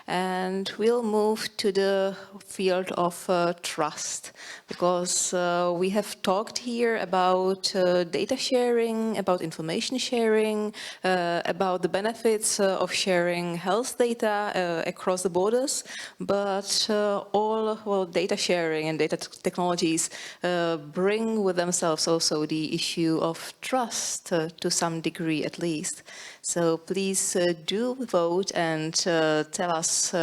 And we'll move to the field of trust, because we have talked here about data sharing, about information sharing, about the benefits of sharing health data across the borders, but all data sharing and data technologies bring with themselves also the issue of trust to some degree at least. So please do vote and tell us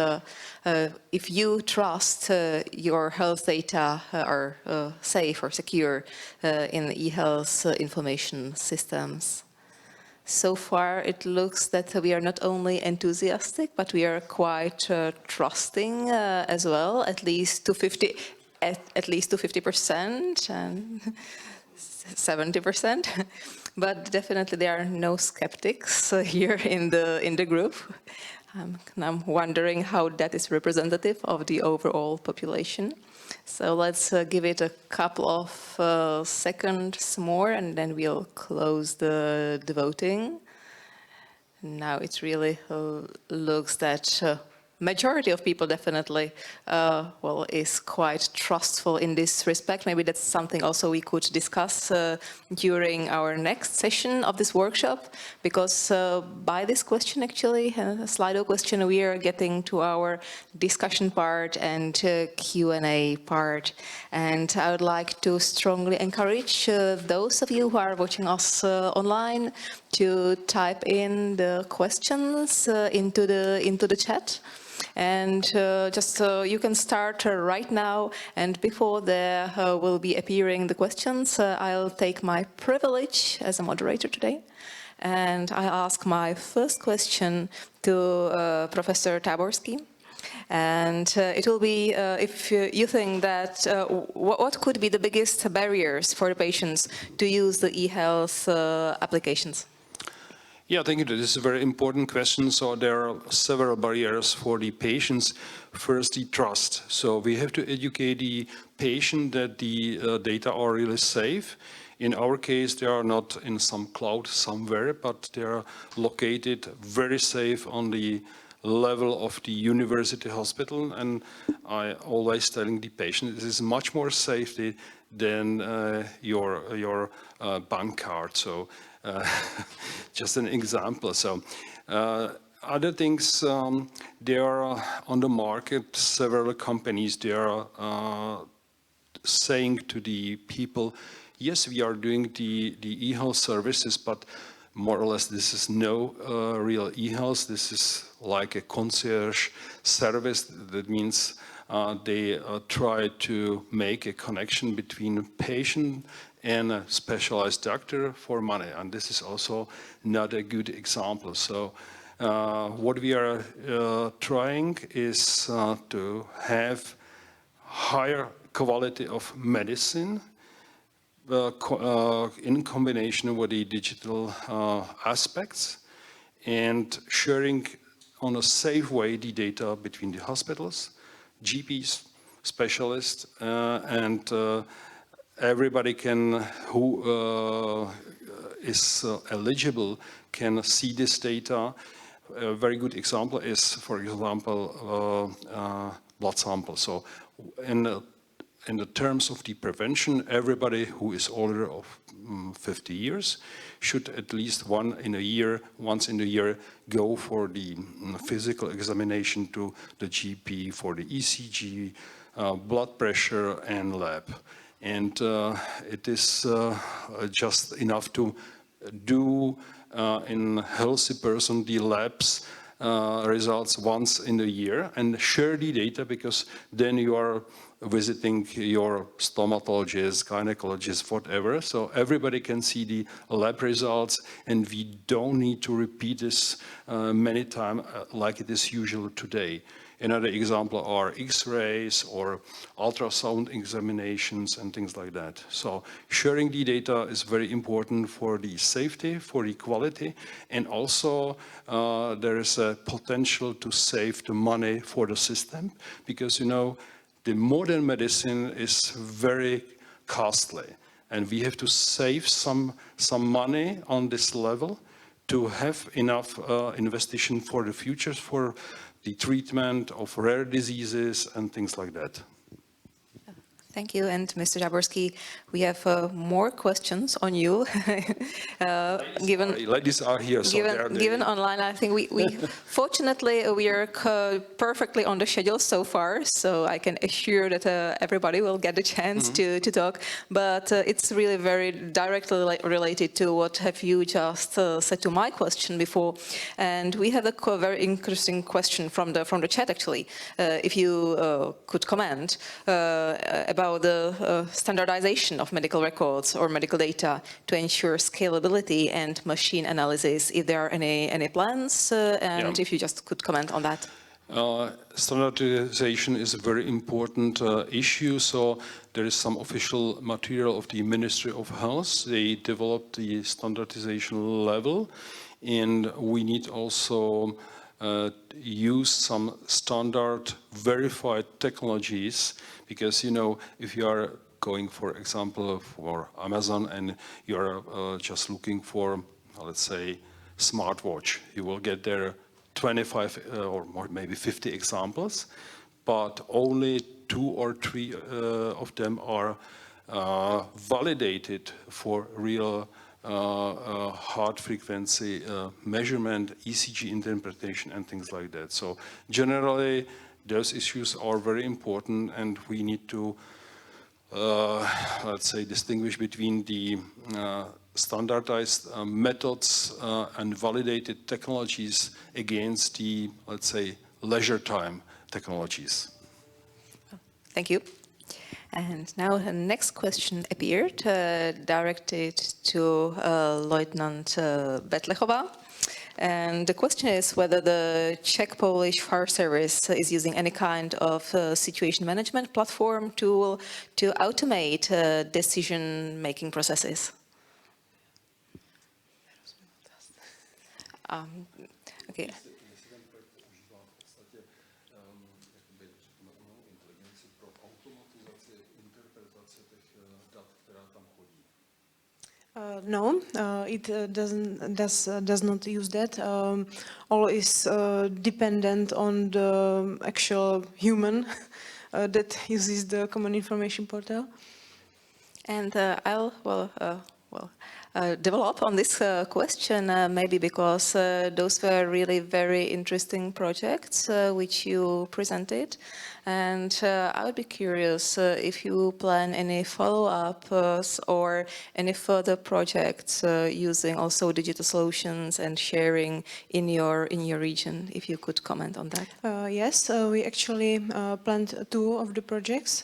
if you trust your health data are safe or secure in e-health information systems. So far, it looks that we are not only enthusiastic, but we are quite trusting as well, at least to 50%, and 70%. But definitely there are no skeptics here in the group. I'm wondering how that is representative of the overall population. So let's give it a couple of seconds more, and then we'll close the voting. Now it really looks that majority of people definitely is quite trustful in this respect. Maybe that's something also we could discuss during our next session of this workshop, because by this question, actually, a Slido question, we are getting to our discussion part and Q&A part. And I would like to strongly encourage those of you who are watching us online to type in the questions into the chat. And you can start right now, and before there will be appearing the questions, I'll take my privilege as a moderator today. And I ask my first question to Professor Táborský. And it will be, if you think that, what could be the biggest barriers for the patients to use the e-health applications? Yeah, thank you. This is a very important question. So there are several barriers for the patients. Firstly, trust. So we have to educate the patient that the data are really safe. In our case, they are not in some cloud somewhere, but they are located very safe on the level of the university hospital. And I always telling the patient this is much more safety than your bank card. So just an example. So other things, there are on the market several companies. They are saying to the people, yes, we are doing the e-health services, but more or less this is no real e-health. This is like a concierge service. That means they try to make a connection between a patient and a specialized doctor for money. And this is also not a good example. So what we are trying is to have higher quality of medicine in combination with the digital aspects, and sharing on a safe way the data between the hospitals, GPs, specialists, and everybody who is eligible can see this data. A very good example is, for example, blood sample. So in the terms of the prevention, everybody who is older of 50 years should at least once in a year go for the physical examination to the GP for the ECG, blood pressure and lab. And it is just enough to do in healthy person the labs results once in a year and share the data, because then you are visiting your stomatologist, gynecologist, whatever. So everybody can see the lab results, and we don't need to repeat this many times like it is usual today. Another example are X-rays or ultrasound examinations and things like that. So sharing the data is very important for the safety, for the quality, and also there is a potential to save the money for the system, because, you know, the modern medicine is very costly, and we have to save some money on this level to have enough investigation for the future, for the treatment of rare diseases and things like that. Thank you. And Mr. Táborský, we have more questions on you. Ladies are here, so given online, I think we fortunately we are perfectly on the schedule so far, so I can assure that everybody will get the chance to talk. But it's really very directly related to what have you just said to my question before. And we have a very interesting question from the chat, actually. If you could comment about the standardization of medical records or medical data to ensure scalability and machine analysis, if there are any plans, and if you just could comment on that. Standardization is a very important issue. So there is some official material of the Ministry of Health. They developed the standardization level, and we need also use some standard verified technologies, because, you know, if you are going, for example, for Amazon and you're just looking for, let's say, smartwatch, you will get there 25 or more, maybe 50 examples, but only 2 or 3 of them are validated for real heart frequency measurement, ECG interpretation, and things like that. So generally, those issues are very important, and we need to, let's say, distinguish between the standardized methods and validated technologies against the, let's say, leisure time technologies. Thank you. And now the next question appeared, directed to Lieutenant Betlachová. And the question is whether the Czech-Polish Fire Service is using any kind of situation management platform tool to automate decision-making processes. Okay. No, it does not use that. All is dependent on the actual human that uses the Common Information Portal. And I'll develop on this question, maybe because those were really very interesting projects which you presented. And I would be curious if you plan any follow-ups or any further projects using also digital solutions and sharing in your region, if you could comment on that. Yes, we actually planned 2 of the projects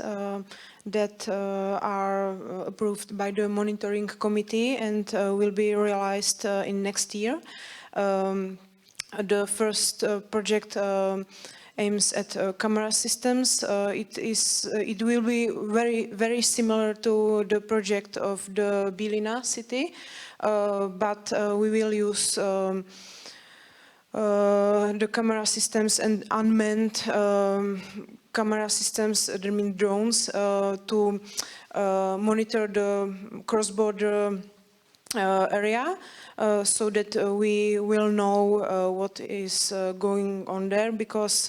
that are approved by the monitoring committee and will be realized in next year. The first project aims at camera systems. It will be very similar to the project of the Bílina city, but we will use the camera systems and unmanned camera systems, I mean drones, to monitor the cross-border area, so that we will know what is going on there, because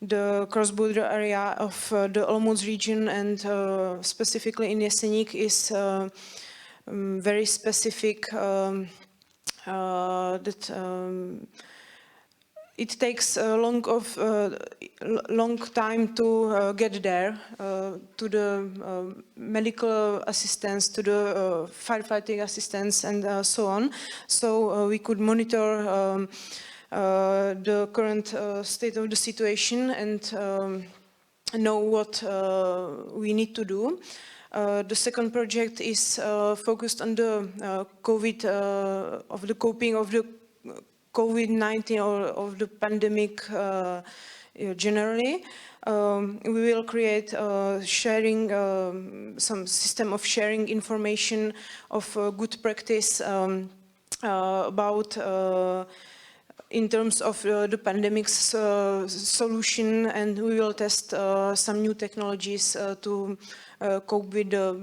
the cross-border area of the Olomouc region and specifically in Jeseník is very specific, that it takes a long time to get there, to the medical assistance, to the firefighting assistance, and so on. So we could monitor the current state of the situation and know what we need to do. The second project is focused on the coping of the COVID-19 or of the pandemic generally. We will create sharing, some system of sharing information of good practice about in terms of the pandemic's solution, and we will test some new technologies to cope with the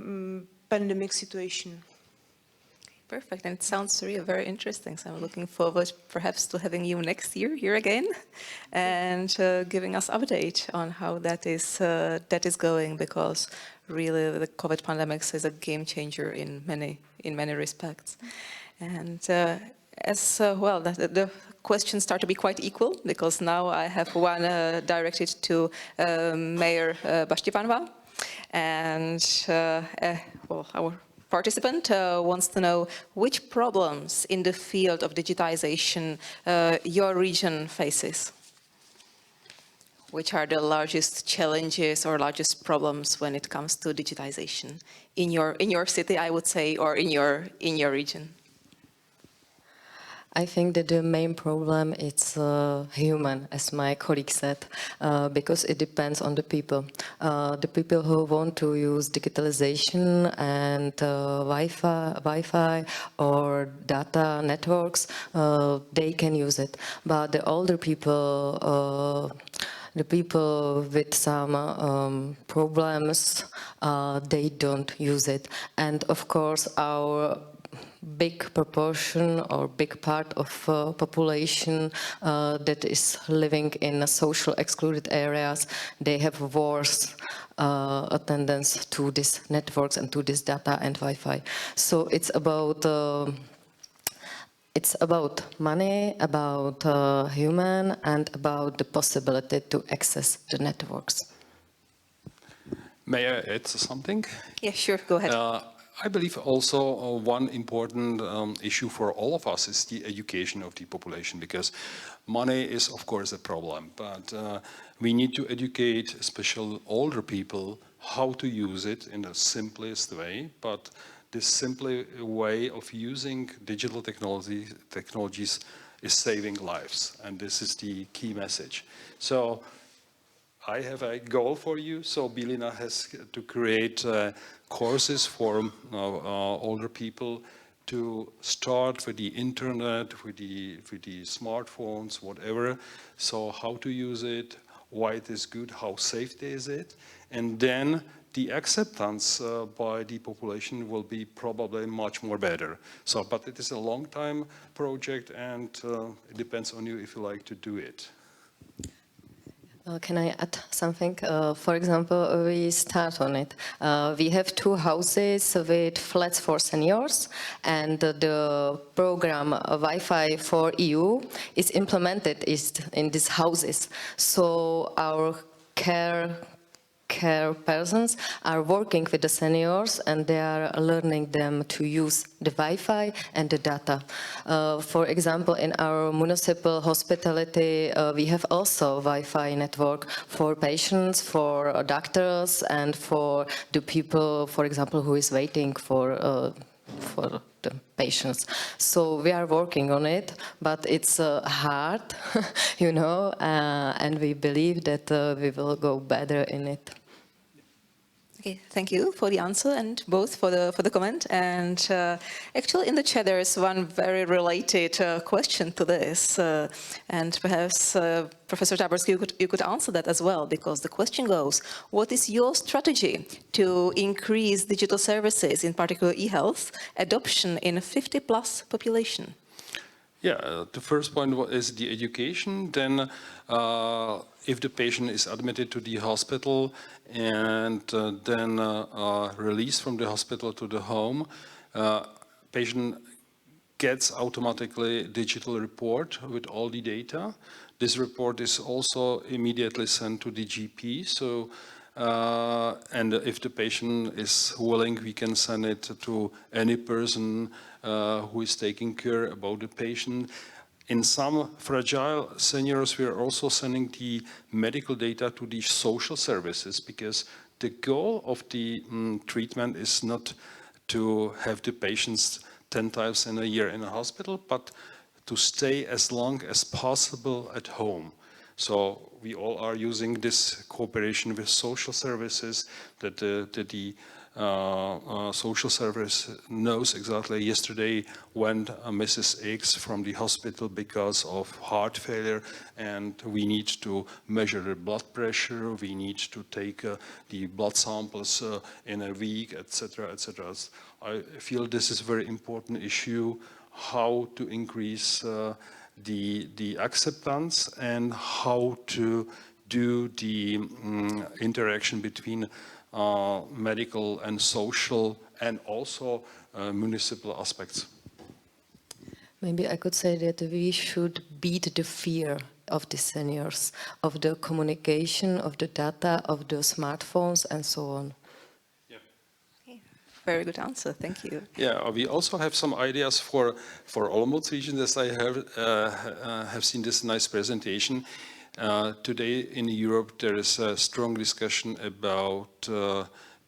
pandemic situation. Perfect, and it sounds really very interesting. So I'm looking forward perhaps to having you next year here again and giving us update on how that is going, because really the COVID pandemic is a game changer in many respects. And as well, the questions start to be quite equal, because now I have one directed to Mayor Bařtipánová, and well, our participant wants to know which problems in the field of digitization your region faces. Which are the largest challenges or largest problems when it comes to digitization in your city, I would say, or in your region? I think that the main problem is human, as my colleague said, because it depends on the people. The people who want to use digitalization and Wi-Fi or data networks, they can use it. But the older people, the people with some problems, they don't use it. And of course, our big proportion or big part of population that is living in social excluded areas, they have worse attendance to these networks and to this data and Wi-Fi. So it's about money, about human, and about the possibility to access the networks. May I add something? Yeah, sure, go ahead. I believe also one important issue for all of us is the education of the population, because money is of course a problem, but we need to educate especially older people how to use it in the simplest way. But this simple way of using digital technologies is saving lives, and this is the key message. So I have a goal for you. So Bílina has to create courses for older people to start with the internet, with the smartphones, whatever. So how to use it, why it is good, how safe is it, and then the acceptance by the population will be probably much more better. So, but it is a long time project, and it depends on you if you like to do it. Can I add something? For example, we start on it. We have 2 houses with flats for seniors, and the program Wi-Fi for EU is implemented in these houses. So our care persons are working with the seniors, and they are learning them to use the Wi-Fi and the data. For example, in our municipal hospitality, we have also Wi-Fi network for patients, for doctors, and for the people, for example, who is waiting for the patients. So we are working on it, but it's hard, you know, and we believe that we will go better in it. Okay, thank you for the answer and both for the comment. And actually in the chat there is one very related question to this, and perhaps Professor Táborský, you could answer that as well, because the question goes: what is your strategy to increase digital services, in particular e-health, adoption in a 50+ population? Yeah, the first point is the education. Then if the patient is admitted to the hospital and then released from the hospital to the home, patient gets automatically digital report with all the data. This report is also immediately sent to the GP. So, and if the patient is willing, we can send it to any person who is taking care about the patient. In some fragile seniors, we are also sending the medical data to the social services, because the goal of the treatment is not to have the patients 10 times in a year in a hospital, but to stay as long as possible at home. So we all are using this cooperation with social services, that the social service knows exactly. Yesterday went Mrs. X from the hospital because of heart failure, and we need to measure the blood pressure, we need to take the blood samples in a week, etc., etc. I feel this is a very important issue, how to increase the acceptance and how to do the interaction between medical and social and also municipal aspects. Maybe I could say that we should beat the fear of the seniors, of the communication, of the data, of the smartphones, and so on. Very good answer, thank you. Yeah, we also have some ideas for Olomouc region, as I have seen this nice presentation. Today in Europe there is a strong discussion about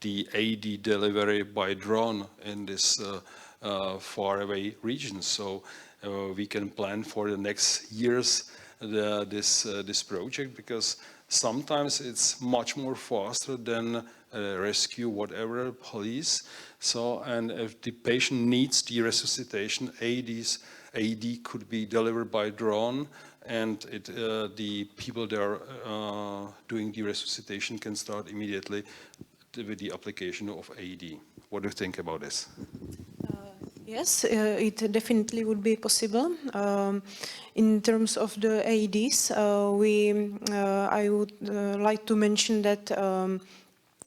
the AD delivery by drone in this faraway regions. So we can plan for the next years this project, because sometimes it's much more faster than rescue, whatever, police. So, and if the patient needs the resuscitation, AED could be delivered by drone, and the people there doing the resuscitation can start immediately with the application of AED. What do you think about this? Yes, it definitely would be possible. In terms of the AEDs, I would like to mention that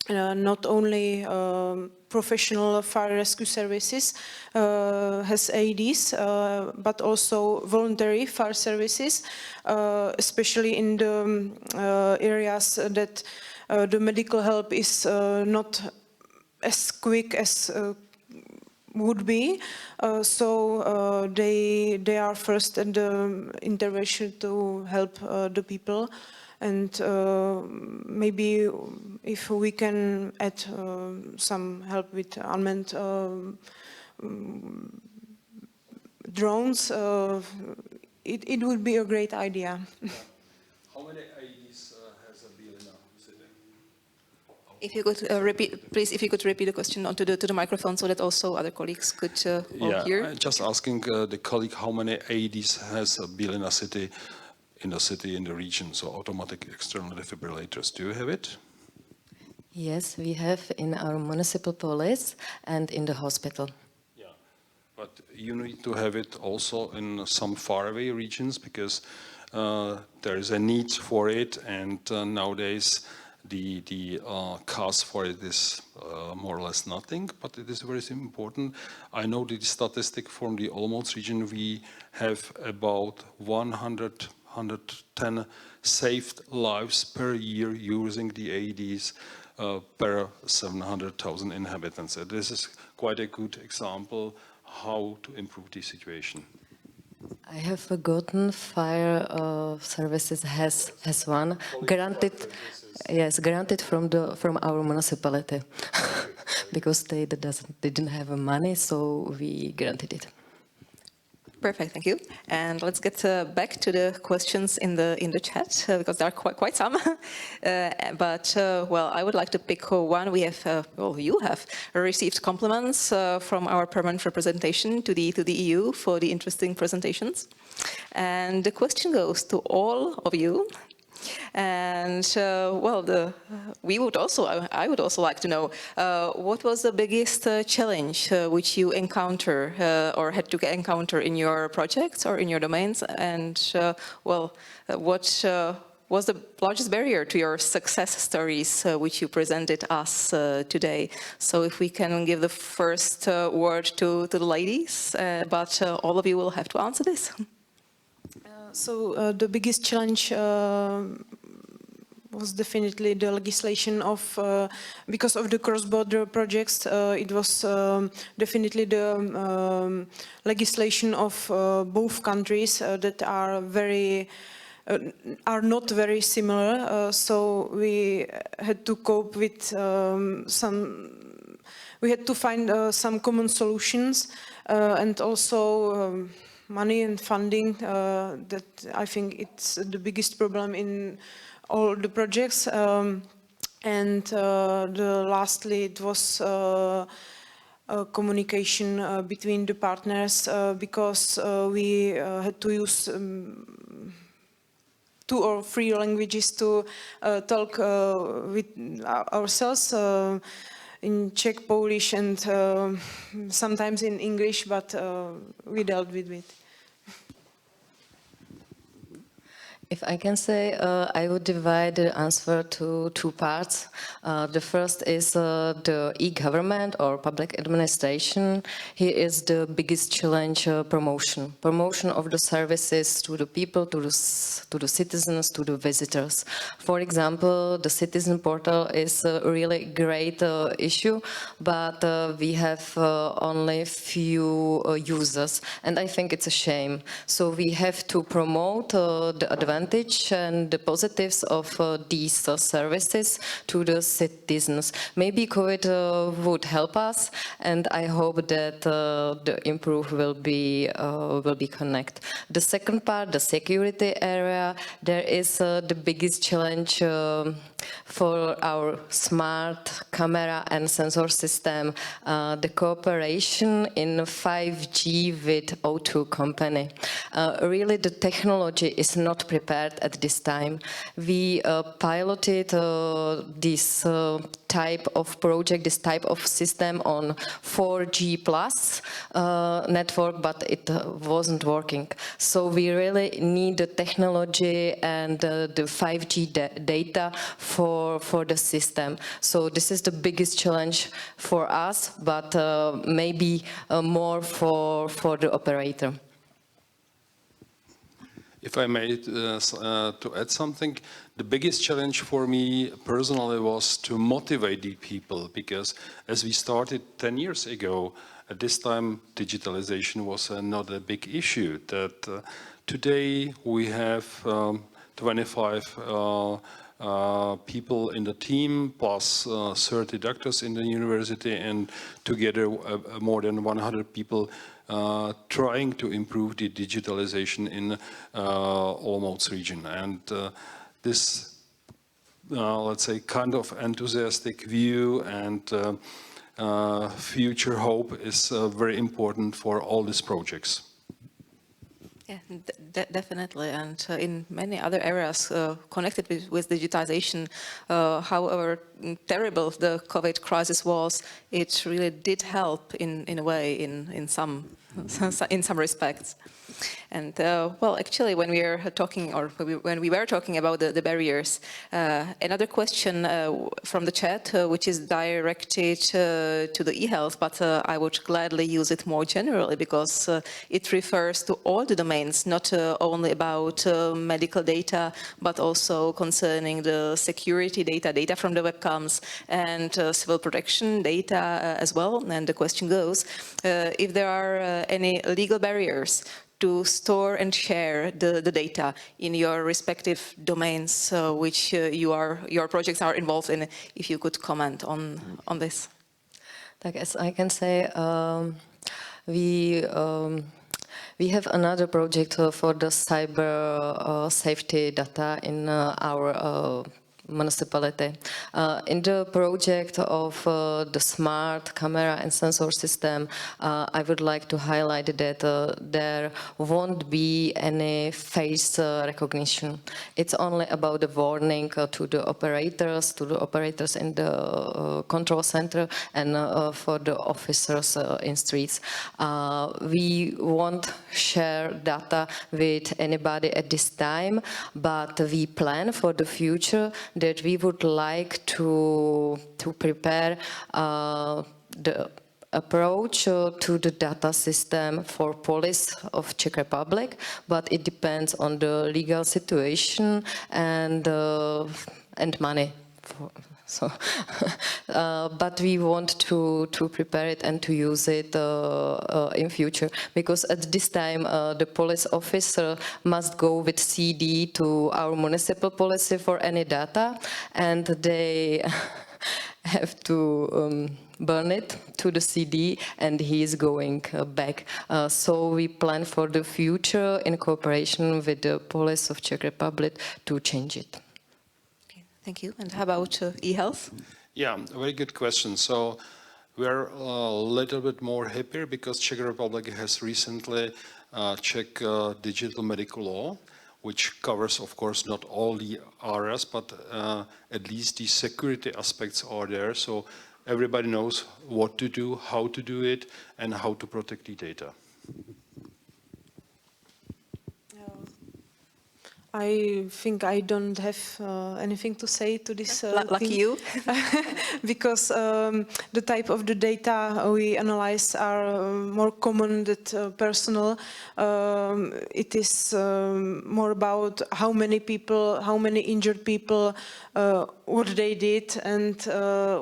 not only professional fire rescue services has AEDs, but also voluntary fire services, especially in the areas that the medical help is not as quick as would be, so they are first at the intervention to help the people, and maybe if we can add some help with unmanned drones, it would be a great idea. How many AEDs has Bílina city? If you could repeat, please, if you could repeat the question onto the microphone so that also other colleagues could all hear. I'm just asking the colleague how many AEDs has Bílina city, in the region, so automatic external defibrillators. Do you have it? Yes, we have in our municipal police and in the hospital. Yeah, but you need to have it also in some faraway regions, because there is a need for it, and nowadays the cost for it is more or less nothing, but it is very important. I know the statistic from the Olomouc region, we have about 110 saved lives per year using the AEDs per 700,000 inhabitants. So this is quite a good example how to improve the situation. I have forgotten fire services has one granted. Yes, granted from our municipality, because they didn't have money, so we granted it. Perfect, thank you. And let's get back to the questions in the chat, because there are quite some. Well, I would like to pick one. We have, well, you have received compliments from our permanent representation to the EU for the interesting presentations. And the question goes to all of you. And well, I would also like to know what was the biggest challenge which you encounter or had to encounter in your projects or in your domains, and well, what was the largest barrier to your success stories which you presented us today? So if we can give the first word to the ladies, but all of you will have to answer this. So the biggest challenge was definitely the legislation of, because of the cross-border projects, it was definitely the legislation of both countries that are not very similar. So we had to cope with we had to find some common solutions, and also money and funding, that I think it's the biggest problem in all the projects. Lastly, it was communication between the partners, because we had to use 2 or 3 languages to talk with ourselves, in Czech, Polish, and sometimes in English, but we dealt with it. If I can say, I would divide the answer to 2 parts. The first is the e-government or public administration. Here is the biggest challenge, promotion. Promotion of the services to the people, to the citizens, to the visitors. For example, the citizen portal is a really great issue, but we have only few users, and I think it's a shame. So we have to promote the advantages advantage and the positives of these services to the citizens. Maybe COVID would help us, and I hope that the improve will be connect. The second part, the security area, there is the biggest challenge for our smart camera and sensor system, the cooperation in 5G with O2 company. Really, the technology is not prepared at this time. We piloted this type of project, this type of system on 4G plus network, but it wasn't working. So we really need the technology and the 5G data for the system. So this is the biggest challenge for us, but maybe more for the operator. If I may to add something, the biggest challenge for me personally was to motivate the people, because as we started 10 years ago, at this time digitalization was not a big issue. That today we have 25 people in the team, plus 30 doctors in the university, and together more than 100 people trying to improve the digitalization in Olomouc region. And this, let's say, kind of enthusiastic view and future hope is very important for all these projects. Yeah, definitely, and in many other areas connected with digitization, however terrible the COVID crisis was, it really did help in a way in some respects. And well, actually, when we are talking, or when we were talking about the barriers, another question from the chat, which is directed to the e-health, but I would gladly use it more generally, because it refers to all the domains, not only about medical data, but also concerning the security data from the webcams, and civil protection data as well. And the question goes, if there are any legal barriers to store and share the data in your respective domains, which your projects are involved in, if you could comment on this. As I can say, we have another project for the cyber safety data in our municipality. In the project of the smart camera and sensor system, I would like to highlight that there won't be any face recognition. It's only about the warning to the operators in the control center, and for the officers in streets. We won't share data with anybody at this time, but we plan for the future that we would like to prepare the approach to the data system for police of Czech Republic, but it depends on the legal situation and money. So, but we want to prepare it and to use it in future, because at this time the police officer must go with CD to our municipal policy for any data, and they have to burn it to the CD, and he is going back. So we plan for the future in cooperation with the police of Czech Republic to change it. Thank you. And how about e-health? Yeah, very good question. So we're a little bit more happier because Czech Republic has recently Czech digital medical law, which covers, of course, not all the areas, but at least the security aspects are there. So everybody knows what to do, how to do it, and how to protect the data. I think I don't have anything to say to this. Lucky you. Because the type of the data we analyze are more common than personal. It is more about how many people, how many injured people, what they did, and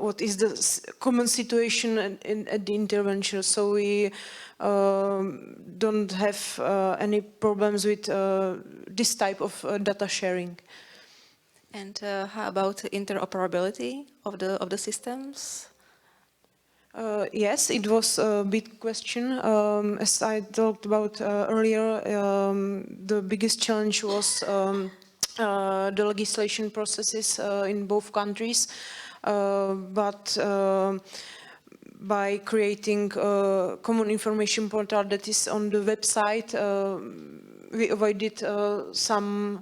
what is the common situation at the intervention. So we don't have any problems with this type of data sharing. And how about interoperability of the systems? Yes, it was a big question. As I talked about earlier, the biggest challenge was the legislation processes in both countries, but by creating a common information portal that is on the website, we avoided some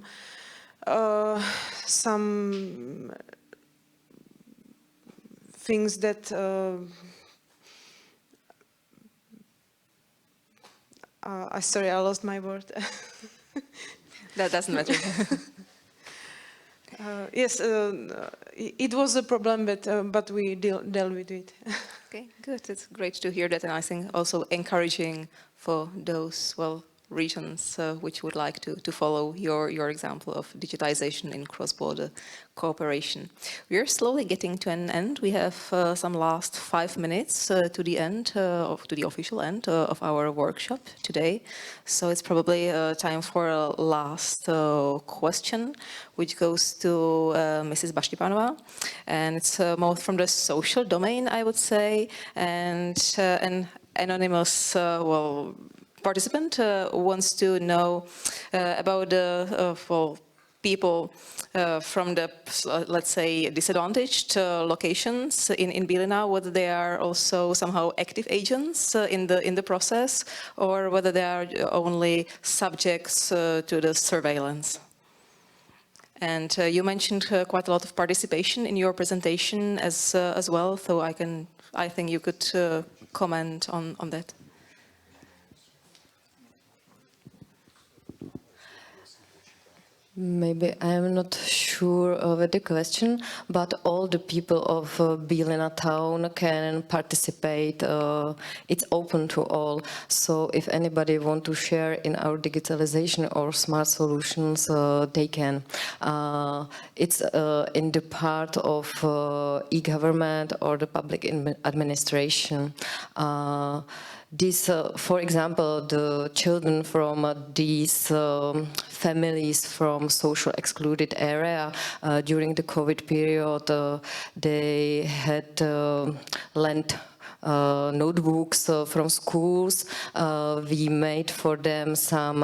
things that sorry, I lost my word. That doesn't matter. Yes, it was a problem, but we dealt with it. Okay, good. It's great to hear that, and I think also encouraging for those, well, regions which would like to follow your example of digitalization in cross-border cooperation. We are slowly getting to an end. We have some last 5 minutes to the end, to the official end of our workshop today. So it's probably time for a last question, which goes to Mrs. Bařtipánová, and it's more from the social domain, I would say, and an anonymous, well, participant wants to know about the people from the, let's say, disadvantaged locations in Bílina, whether they are also somehow active agents in the process, or whether they are only subjects to the surveillance. And you mentioned quite a lot of participation in your presentation as well, so I think you could comment on that. Maybe I'm not sure of the question, but all the people of Bílina town can participate. It's open to all. So if anybody want to share in our digitalization or smart solutions, they can. It's in the part of e-government or the public administration. This, for example, the children from these families from social excluded area during the COVID period, they had lent notebooks from schools. We made for them some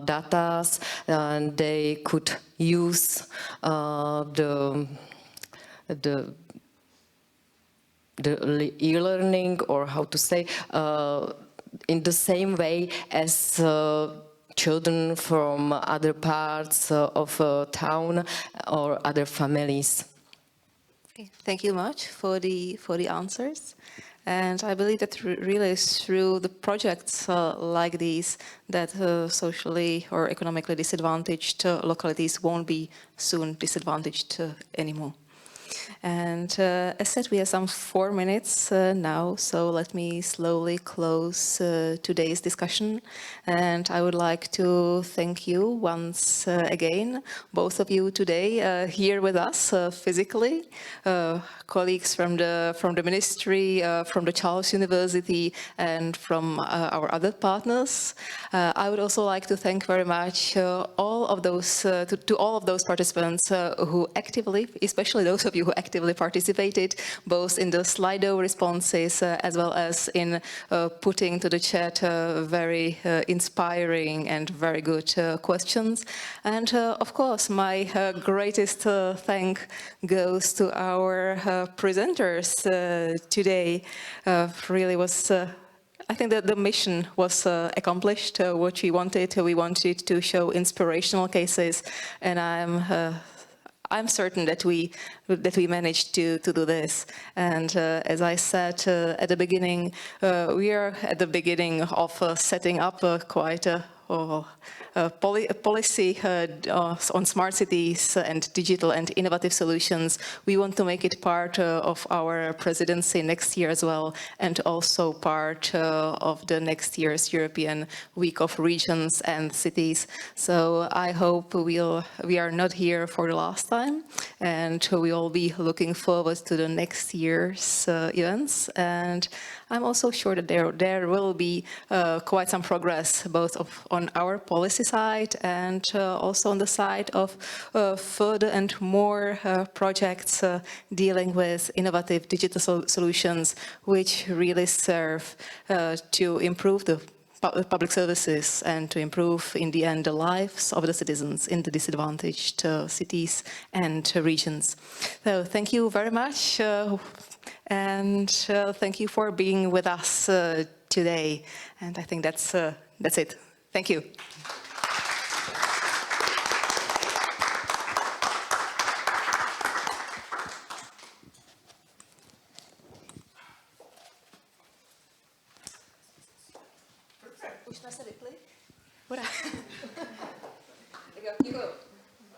datas, and they could use the e-learning, or how to say, in the same way as children from other parts of town or other families. Okay, thank you much for the answers. And I believe that really is through the projects like these that socially or economically disadvantaged localities won't be soon disadvantaged anymore. And as said, we have some 4 minutes now, so let me slowly close today's discussion. And I would like to thank you once again, both of you today here with us physically, colleagues from the ministry, from the Charles University, and from our other partners. I would also like to thank very much all of those to all of those participants who actively, especially those of you who actively participated, both in the Slido responses as well as in putting to the chat very inspiring and very good questions. And of course, my greatest thank goes to our presenters today. Really was I think that the mission was accomplished, what we wanted to show inspirational cases, and I'm certain that we managed to do this. And as I said at the beginning, we are at the beginning of setting up quite a policy on smart cities and digital and innovative solutions. We want to make it part of our presidency next year as well, and also part of the next year's European Week of Regions and Cities. So I hope we are not here for the last time, and we will be looking forward to the next year's events. And I'm also sure that there will be quite some progress, both on our policy side and also on the side of further and more projects dealing with innovative digital solutions, which really serve to improve the public services and to improve, in the end, the lives of the citizens in the disadvantaged cities and regions. So thank you very much. And thank you for being with us today. And I think that's it. Thank you. Už jsme se vypli? Děkuji.